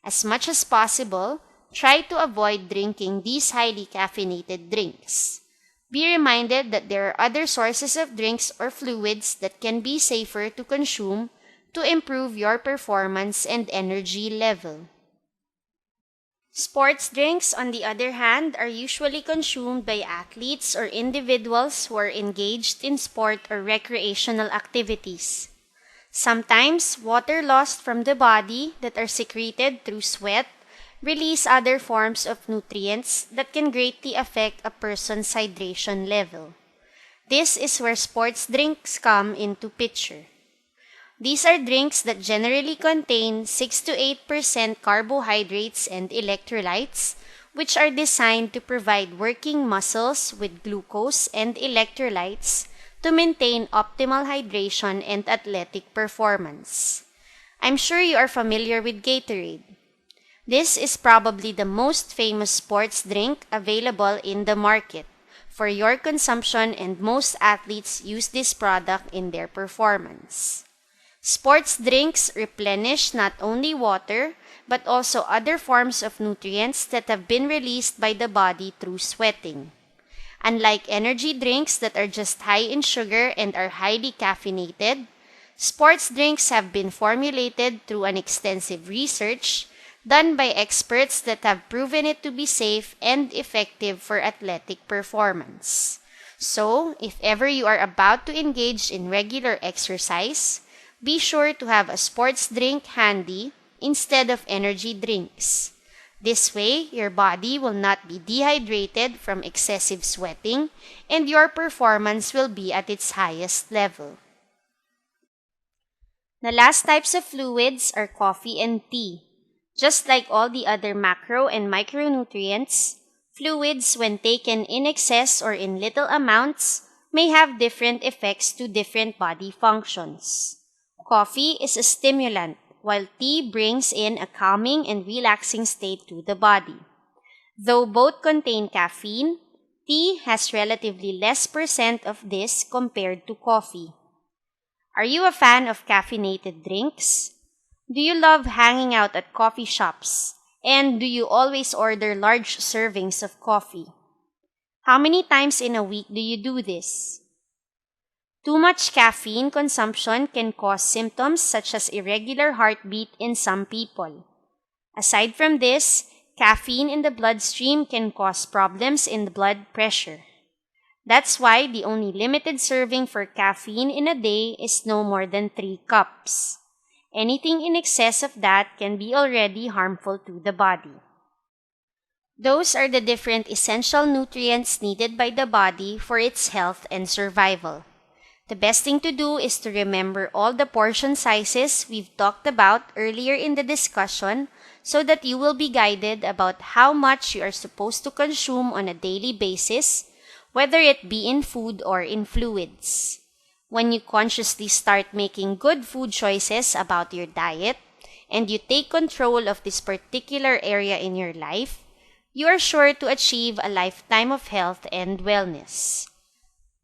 As much as possible, try to avoid drinking these highly caffeinated drinks. Be reminded that there are other sources of drinks or fluids that can be safer to consume to improve your performance and energy level. Sports drinks, on the other hand, are usually consumed by athletes or individuals who are engaged in sport or recreational activities. Sometimes, water lost from the body that are secreted through sweat release other forms of nutrients that can greatly affect a person's hydration level. This is where sports drinks come into picture. These are drinks that generally contain 6 to 8% carbohydrates and electrolytes, which are designed to provide working muscles with glucose and electrolytes to maintain optimal hydration and athletic performance. I'm sure you are familiar with Gatorade. This is probably the most famous sports drink available in the market for your consumption, and most athletes use this product in their performance. Sports drinks replenish not only water, but also other forms of nutrients that have been released by the body through sweating. Unlike energy drinks that are just high in sugar and are highly caffeinated, sports drinks have been formulated through an extensive research done by experts that have proven it to be safe and effective for athletic performance. So, if ever you are about to engage in regular exercise, be sure to have a sports drink handy instead of energy drinks. This way, your body will not be dehydrated from excessive sweating and your performance will be at its highest level. The last types of fluids are coffee and tea. Just like all the other macro and micronutrients, fluids, when taken in excess or in little amounts, may have different effects to different body functions. Coffee is a stimulant, while tea brings in a calming and relaxing state to the body. Though both contain caffeine, tea has relatively less percent of this compared to coffee. Are you a fan of caffeinated drinks? Do you love hanging out at coffee shops? And do you always order large servings of coffee? How many times in a week do you do this? Too much caffeine consumption can cause symptoms such as irregular heartbeat in some people. Aside from this, caffeine in the bloodstream can cause problems in the blood pressure. That's why the only limited serving for caffeine in a day is no more than 3 cups. Anything in excess of that can be already harmful to the body. Those are the different essential nutrients needed by the body for its health and survival. The best thing to do is to remember all the portion sizes we've talked about earlier in the discussion so that you will be guided about how much you are supposed to consume on a daily basis, whether it be in food or in fluids. When you consciously start making good food choices about your diet and you take control of this particular area in your life, you are sure to achieve a lifetime of health and wellness.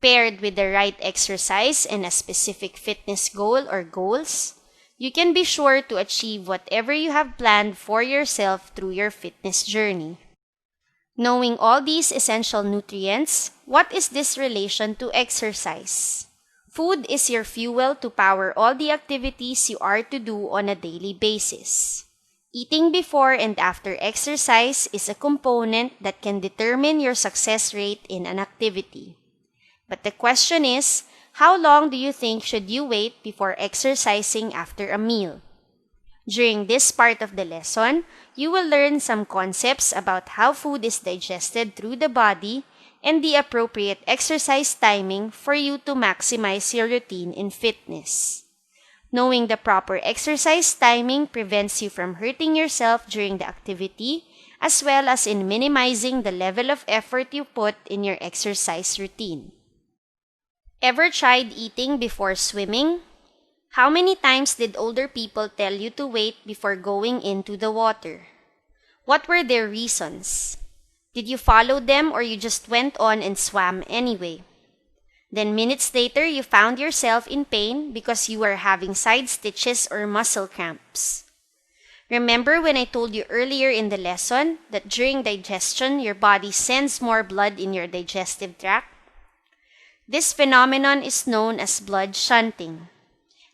Paired with the right exercise and a specific fitness goal or goals, you can be sure to achieve whatever you have planned for yourself through your fitness journey. Knowing all these essential nutrients, what is this relation to exercise? Food is your fuel to power all the activities you are to do on a daily basis. Eating before and after exercise is a component that can determine your success rate in an activity. But the question is, how long do you think should you wait before exercising after a meal? During this part of the lesson, you will learn some concepts about how food is digested through the body and the appropriate exercise timing for you to maximize your routine in fitness. Knowing the proper exercise timing prevents you from hurting yourself during the activity, as well as in minimizing the level of effort you put in your exercise routine. Ever tried eating before swimming? How many times did older people tell you to wait before going into the water? What were their reasons? Did you follow them or you just went on and swam anyway? Then minutes later, you found yourself in pain because you were having side stitches or muscle cramps. Remember when I told you earlier in the lesson that during digestion, your body sends more blood in your digestive tract? This phenomenon is known as blood shunting,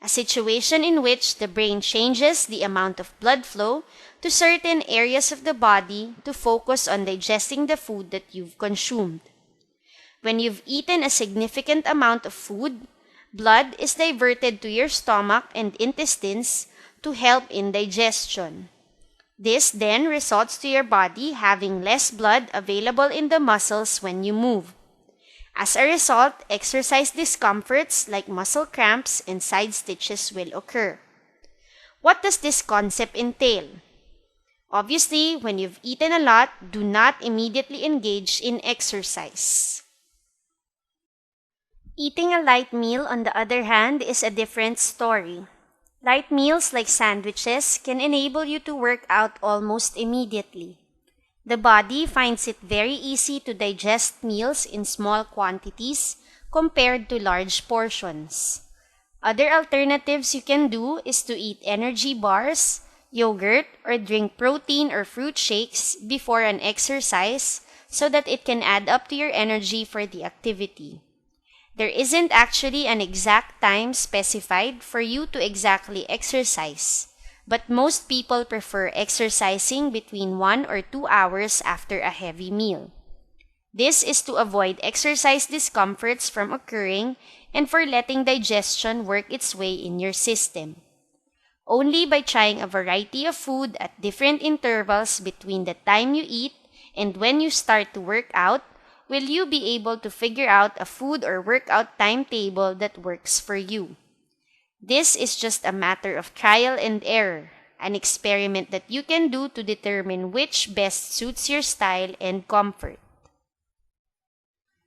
a situation in which the brain changes the amount of blood flow to certain areas of the body to focus on digesting the food that you've consumed. When you've eaten a significant amount of food, blood is diverted to your stomach and intestines to help in digestion. This then results to your body having less blood available in the muscles when you move. As a result, exercise discomforts like muscle cramps and side stitches will occur. What does this concept entail? Obviously, when you've eaten a lot, do not immediately engage in exercise. Eating a light meal, on the other hand, is a different story. Light meals like sandwiches can enable you to work out almost immediately. The body finds it very easy to digest meals in small quantities compared to large portions. Other alternatives you can do is to eat energy bars, yogurt, or drink protein or fruit shakes before an exercise so that it can add up to your energy for the activity. There isn't actually an exact time specified for you to exactly exercise, but most people prefer exercising between 1 or 2 hours after a heavy meal. This is to avoid exercise discomforts from occurring and for letting digestion work its way in your system. Only by trying a variety of food at different intervals between the time you eat and when you start to work out will you be able to figure out a food or workout timetable that works for you. This is just a matter of trial and error, an experiment that you can do to determine which best suits your style and comfort.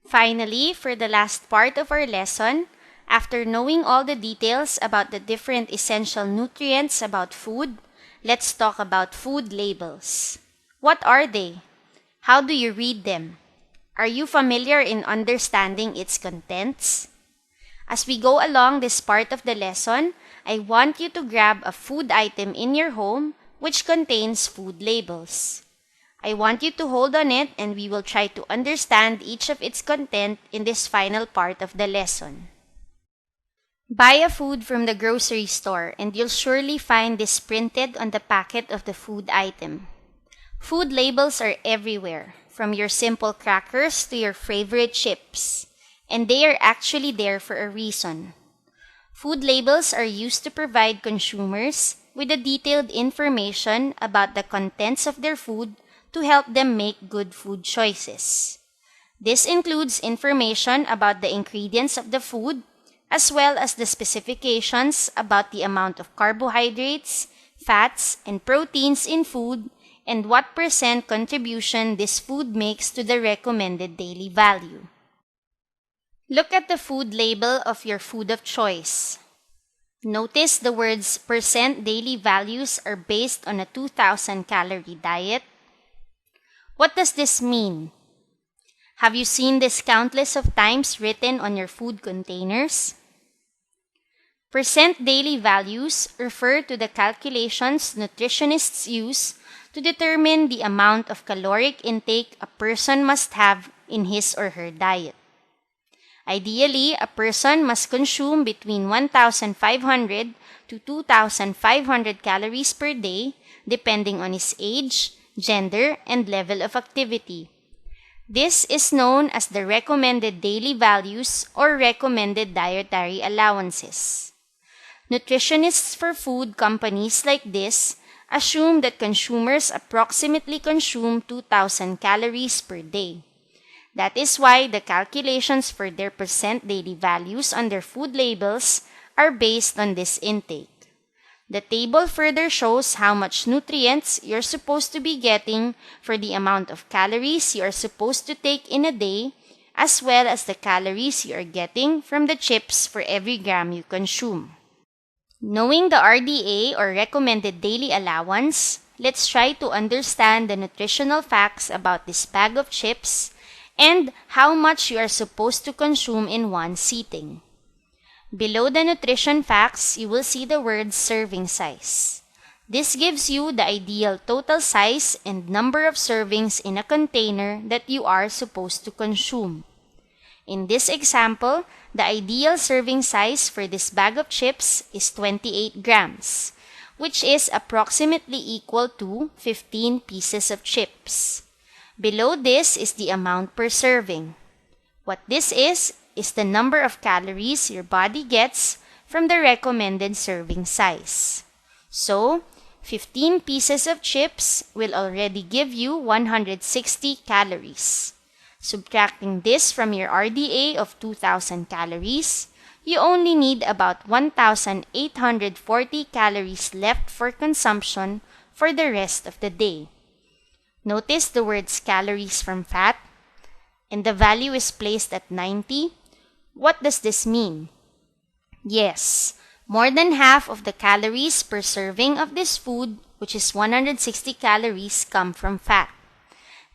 Finally, for the last part of our lesson, after knowing all the details about the different essential nutrients about food, let's talk about food labels. What are they? How do you read them? Are you familiar in understanding its contents? As we go along this part of the lesson, I want you to grab a food item in your home which contains food labels. I want you to hold on it and we will try to understand each of its content in this final part of the lesson. Buy a food from the grocery store and you'll surely find this printed on the packet of the food item. Food labels are everywhere, from your simple crackers to your favorite chips, and they are actually there for a reason. Food labels are used to provide consumers with the detailed information about the contents of their food to help them make good food choices. This includes information about the ingredients of the food, as well as the specifications about the amount of carbohydrates, fats, and proteins in food, and what % contribution this food makes to the recommended daily value. Look at the food label of your food of choice. Notice the words % daily values are based on a 2,000 calorie diet. What does this mean? Have you seen this countless of times written on your food containers? % daily values refer to the calculations nutritionists use to determine the amount of caloric intake a person must have in his or her diet. Ideally, a person must consume between 1,500 to 2,500 calories per day, depending on his age, gender, and level of activity. This is known as the recommended daily values or recommended dietary allowances. Nutritionists for food companies like this assume that consumers approximately consume 2,000 calories per day. That is why the calculations for their % daily values on their food labels are based on this intake. The table further shows how much nutrients you're supposed to be getting for the amount of calories you are supposed to take in a day, as well as the calories you are getting from the chips for every gram you consume. Knowing the RDA or recommended daily allowance, let's try to understand the nutritional facts about this bag of chips and how much you are supposed to consume in one sitting. Below the nutrition facts, you will see the word serving size. This gives you the ideal total size and number of servings in a container that you are supposed to consume. In this example, the ideal serving size for this bag of chips is 28 grams, which is approximately equal to 15 pieces of chips. Below this is the amount per serving. What this is the number of calories your body gets from the recommended serving size. So, 15 pieces of chips will already give you 160 calories. Subtracting this from your RDA of 2,000 calories, you only need about 1,840 calories left for consumption for the rest of the day. Notice the words calories from fat, and the value is placed at 90. What does this mean? Yes, more than half of the calories per serving of this food, which is 160 calories, come from fat.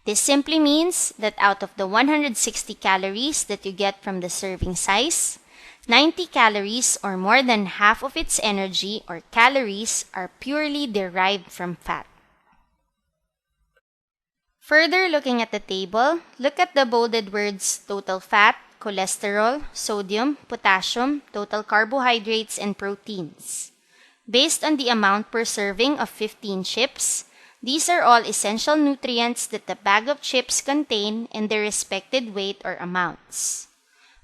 This simply means that out of the 160 calories that you get from the serving size, 90 calories or more than half of its energy or calories are purely derived from fat. Further looking at the table, look at the bolded words total fat, cholesterol, sodium, potassium, total carbohydrates, and proteins. Based on the amount per serving of 15 chips, these are all essential nutrients that the bag of chips contain and their respective weight or amounts.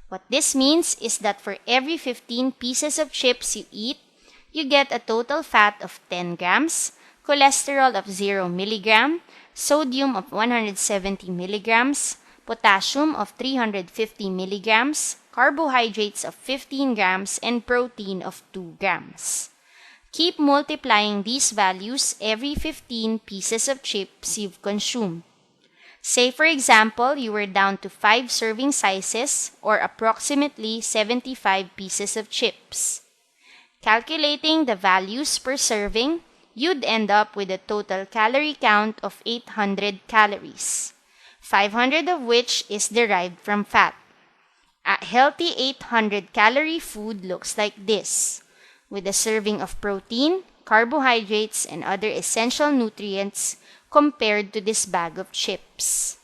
What this means is that for every 15 pieces of chips you eat, you get a total fat of 10 grams, cholesterol of 0 milligram, sodium of 170 milligrams, potassium of 350 milligrams, carbohydrates of 15 grams, and protein of 2 grams. Keep multiplying these values every 15 pieces of chips you've consumed. Say for example, you were down to 5 serving sizes or approximately 75 pieces of chips. Calculating the values per serving, you'd end up with a total calorie count of 800 calories, 500 of which is derived from fat. A healthy 800-calorie food looks like this, with a serving of protein, carbohydrates, and other essential nutrients compared to this bag of chips.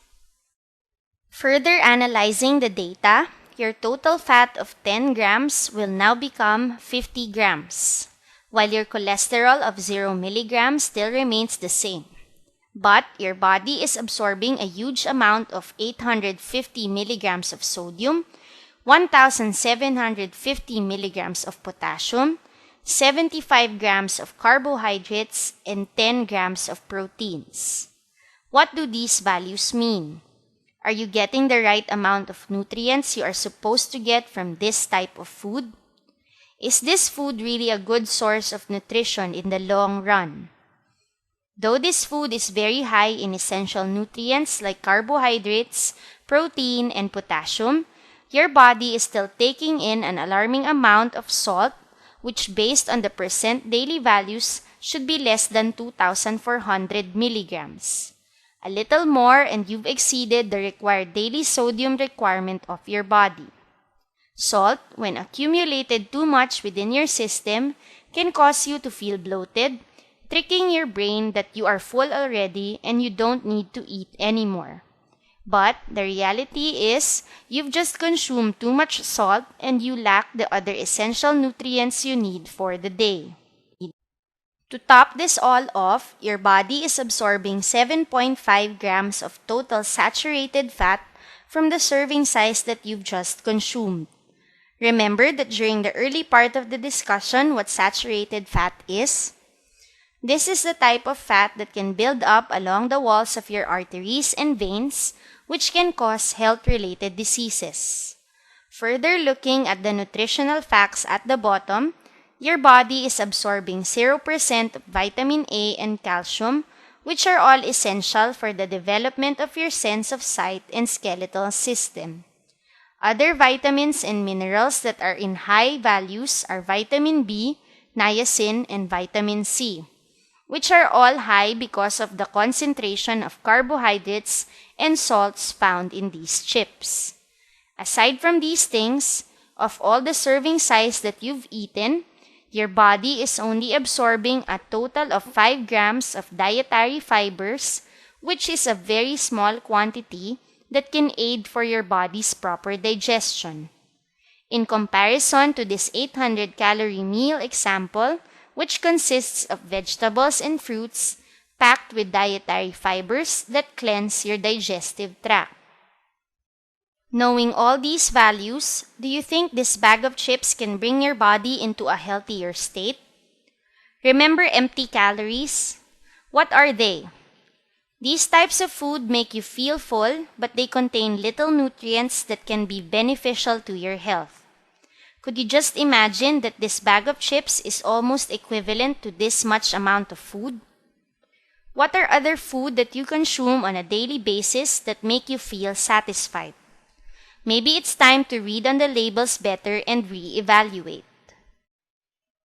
Further analyzing the data, your total fat of 10 grams will now become 50 grams, while your cholesterol of 0 milligrams still remains the same. But your body is absorbing a huge amount of 850 milligrams of sodium, 1,750 milligrams of potassium, 75 grams of carbohydrates, and 10 grams of proteins. What do these values mean? Are you getting the right amount of nutrients you are supposed to get from this type of food? Is this food really a good source of nutrition in the long run? Though this food is very high in essential nutrients like carbohydrates, protein, and potassium, your body is still taking in an alarming amount of salt, which based on the percent daily values should be less than 2,400 milligrams. A little more and you've exceeded the required daily sodium requirement of your body. Salt, when accumulated too much within your system, can cause you to feel bloated, tricking your brain that you are full already and you don't need to eat anymore. But the reality is, you've just consumed too much salt and you lack the other essential nutrients you need for the day. To top this all off, your body is absorbing 7.5 grams of total saturated fat from the serving size that you've just consumed. Remember that during the early part of the discussion what saturated fat is? This is the type of fat that can build up along the walls of your arteries and veins, which can cause health-related diseases. Further looking at the nutritional facts at the bottom, your body is absorbing 0% of vitamin A and calcium, which are all essential for the development of your sense of sight and skeletal system. Other vitamins and minerals that are in high values are vitamin B, niacin, and vitamin C, which are all high because of the concentration of carbohydrates and salts found in these chips. Aside from these things, of all the serving size that you've eaten, your body is only absorbing a total of 5 grams of dietary fibers, which is a very small quantity that can aid for your body's proper digestion. In comparison to this 800-calorie meal example, which consists of vegetables and fruits packed with dietary fibers that cleanse your digestive tract. Knowing all these values, do you think this bag of chips can bring your body into a healthier state? Remember empty calories? What are they? These types of food make you feel full, but they contain little nutrients that can be beneficial to your health. Could you just imagine that this bag of chips is almost equivalent to this much amount of food? What are other food that you consume on a daily basis that make you feel satisfied? Maybe it's time to read on the labels better and re-evaluate.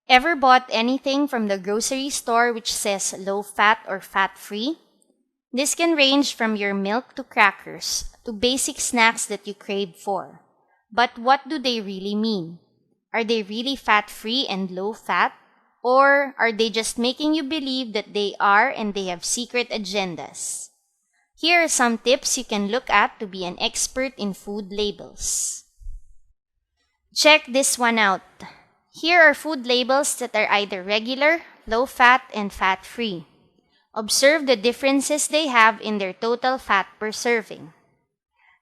Ever bought anything from the grocery store which says low fat or fat-free? This can range from your milk to crackers to basic snacks that you crave for. But what do they really mean? Are they really fat-free and low fat? Or are they just making you believe that they are and they have secret agendas? Here are some tips you can look at to be an expert in food labels. Check this one out. Here are food labels that are either regular, low fat, and fat-free. Observe the differences they have in their total fat per serving.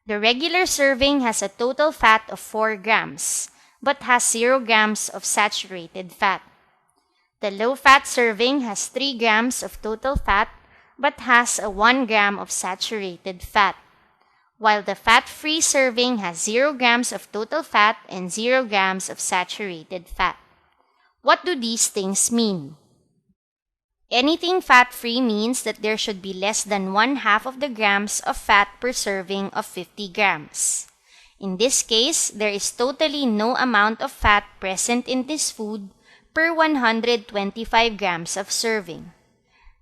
The regular serving has a total fat of 4 grams, but has 0 grams of saturated fat. The low-fat serving has 3 grams of total fat, but has a 1 gram of saturated fat, while the fat-free serving has 0 grams of total fat and 0 grams of saturated fat. What do these things mean? Anything fat-free means that there should be less than 1/2 of the grams of fat per serving of 50 grams. In this case, there is totally no amount of fat present in this food per 125 grams of serving.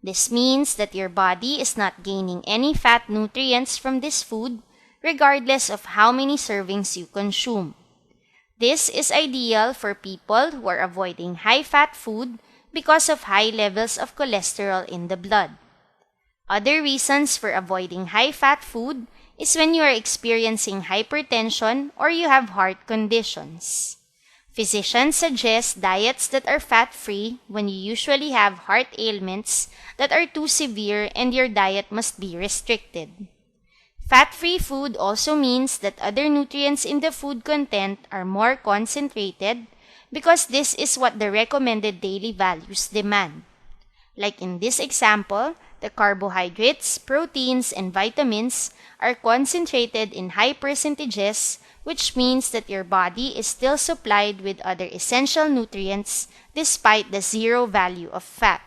This means that your body is not gaining any fat nutrients from this food, regardless of how many servings you consume. This is ideal for people who are avoiding high-fat food because of high levels of cholesterol in the blood. Other reasons for avoiding high-fat food is when you are experiencing hypertension or you have heart conditions. Physicians suggest diets that are fat-free when you usually have heart ailments that are too severe and your diet must be restricted. Fat-free food also means that other nutrients in the food content are more concentrated because this is what the recommended daily values demand. Like in this example, the carbohydrates, proteins, and vitamins are concentrated in high percentages, which means that your body is still supplied with other essential nutrients despite the 0 value of fat.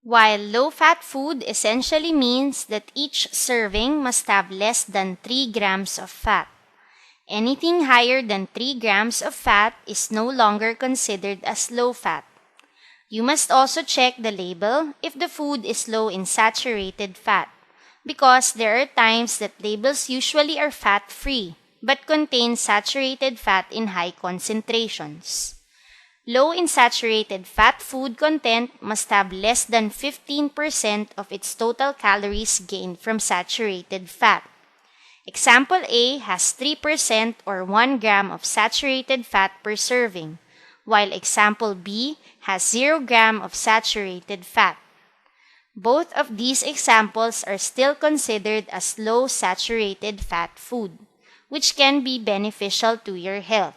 While low-fat food essentially means that each serving must have less than 3 grams of fat. Anything higher than 3 grams of fat is no longer considered as low-fat. You must also check the label if the food is low in saturated fat, because there are times that labels usually are fat-free but contain saturated fat in high concentrations. Low in saturated fat food content must have less than 15% of its total calories gained from saturated fat. Example A has 3% or 1 gram of saturated fat per serving, while example B has 0 gram of saturated fat. Both of these examples are still considered as low saturated fat food, which can be beneficial to your health.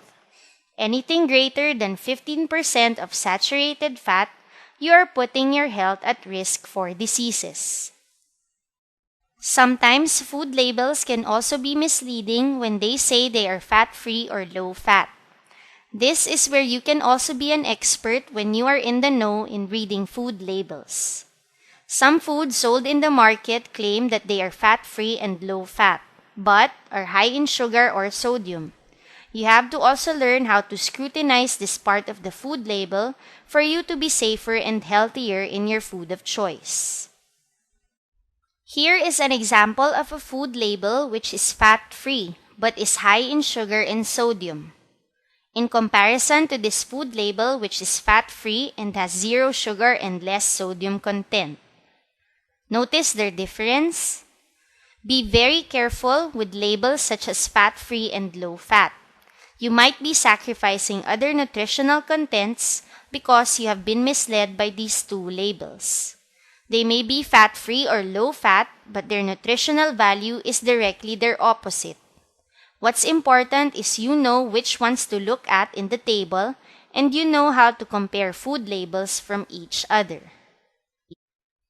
Anything greater than 15% of saturated fat, you are putting your health at risk for diseases. Sometimes food labels can also be misleading when they say they are fat-free or low-fat. This is where you can also be an expert when you are in the know in reading food labels. Some foods sold in the market claim that they are fat-free and low-fat, but are high in sugar or sodium. You have to also learn how to scrutinize this part of the food label for you to be safer and healthier in your food of choice. Here is an example of a food label which is fat-free but is high in sugar and sodium. In comparison to this food label which is fat-free and has zero sugar and less sodium content. Notice their difference? Be very careful with labels such as fat-free and low-fat. You might be sacrificing other nutritional contents because you have been misled by these two labels. They may be fat-free or low-fat, but their nutritional value is directly their opposite. What's important is you know which ones to look at in the table and you know how to compare food labels from each other.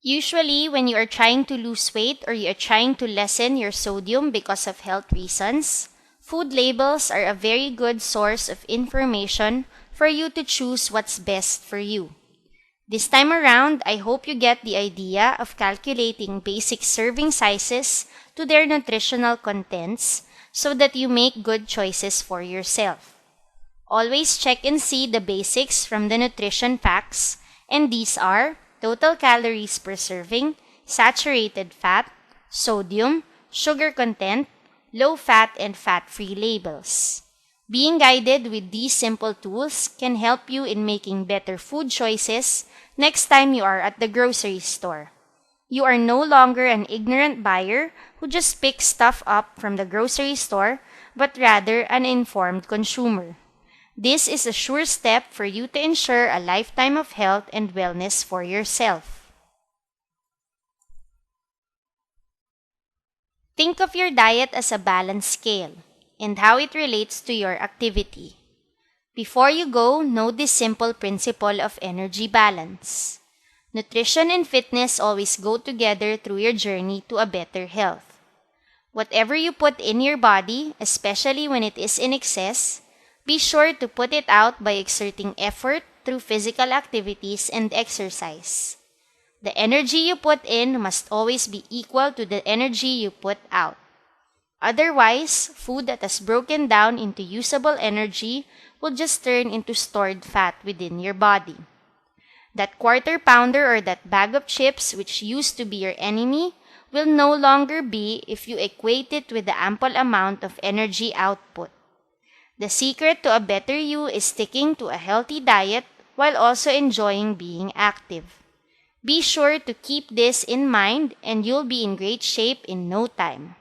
Usually, when you are trying to lose weight or you are trying to lessen your sodium because of health reasons, food labels are a very good source of information for you to choose what's best for you. This time around, I hope you get the idea of calculating basic serving sizes to their nutritional contents so that you make good choices for yourself. Always check and see the basics from the nutrition facts, and these are total calories per serving, saturated fat, sodium, sugar content, low-fat and fat-free labels. Being guided with these simple tools can help you in making better food choices next time you are at the grocery store. You are no longer an ignorant buyer who just picks stuff up from the grocery store, but rather an informed consumer. This is a sure step for you to ensure a lifetime of health and wellness for yourself. Think of your diet as a balance scale and how it relates to your activity. Before you go, know this simple principle of energy balance. Nutrition and fitness always go together through your journey to a better health. Whatever you put in your body, especially when it is in excess, be sure to put it out by exerting effort through physical activities and exercise. The energy you put in must always be equal to the energy you put out. Otherwise, food that has broken down into usable energy will just turn into stored fat within your body. That quarter pounder or that bag of chips which used to be your enemy will no longer be if you equate it with the ample amount of energy output. The secret to a better you is sticking to a healthy diet while also enjoying being active. Be sure to keep this in mind and you'll be in great shape in no time.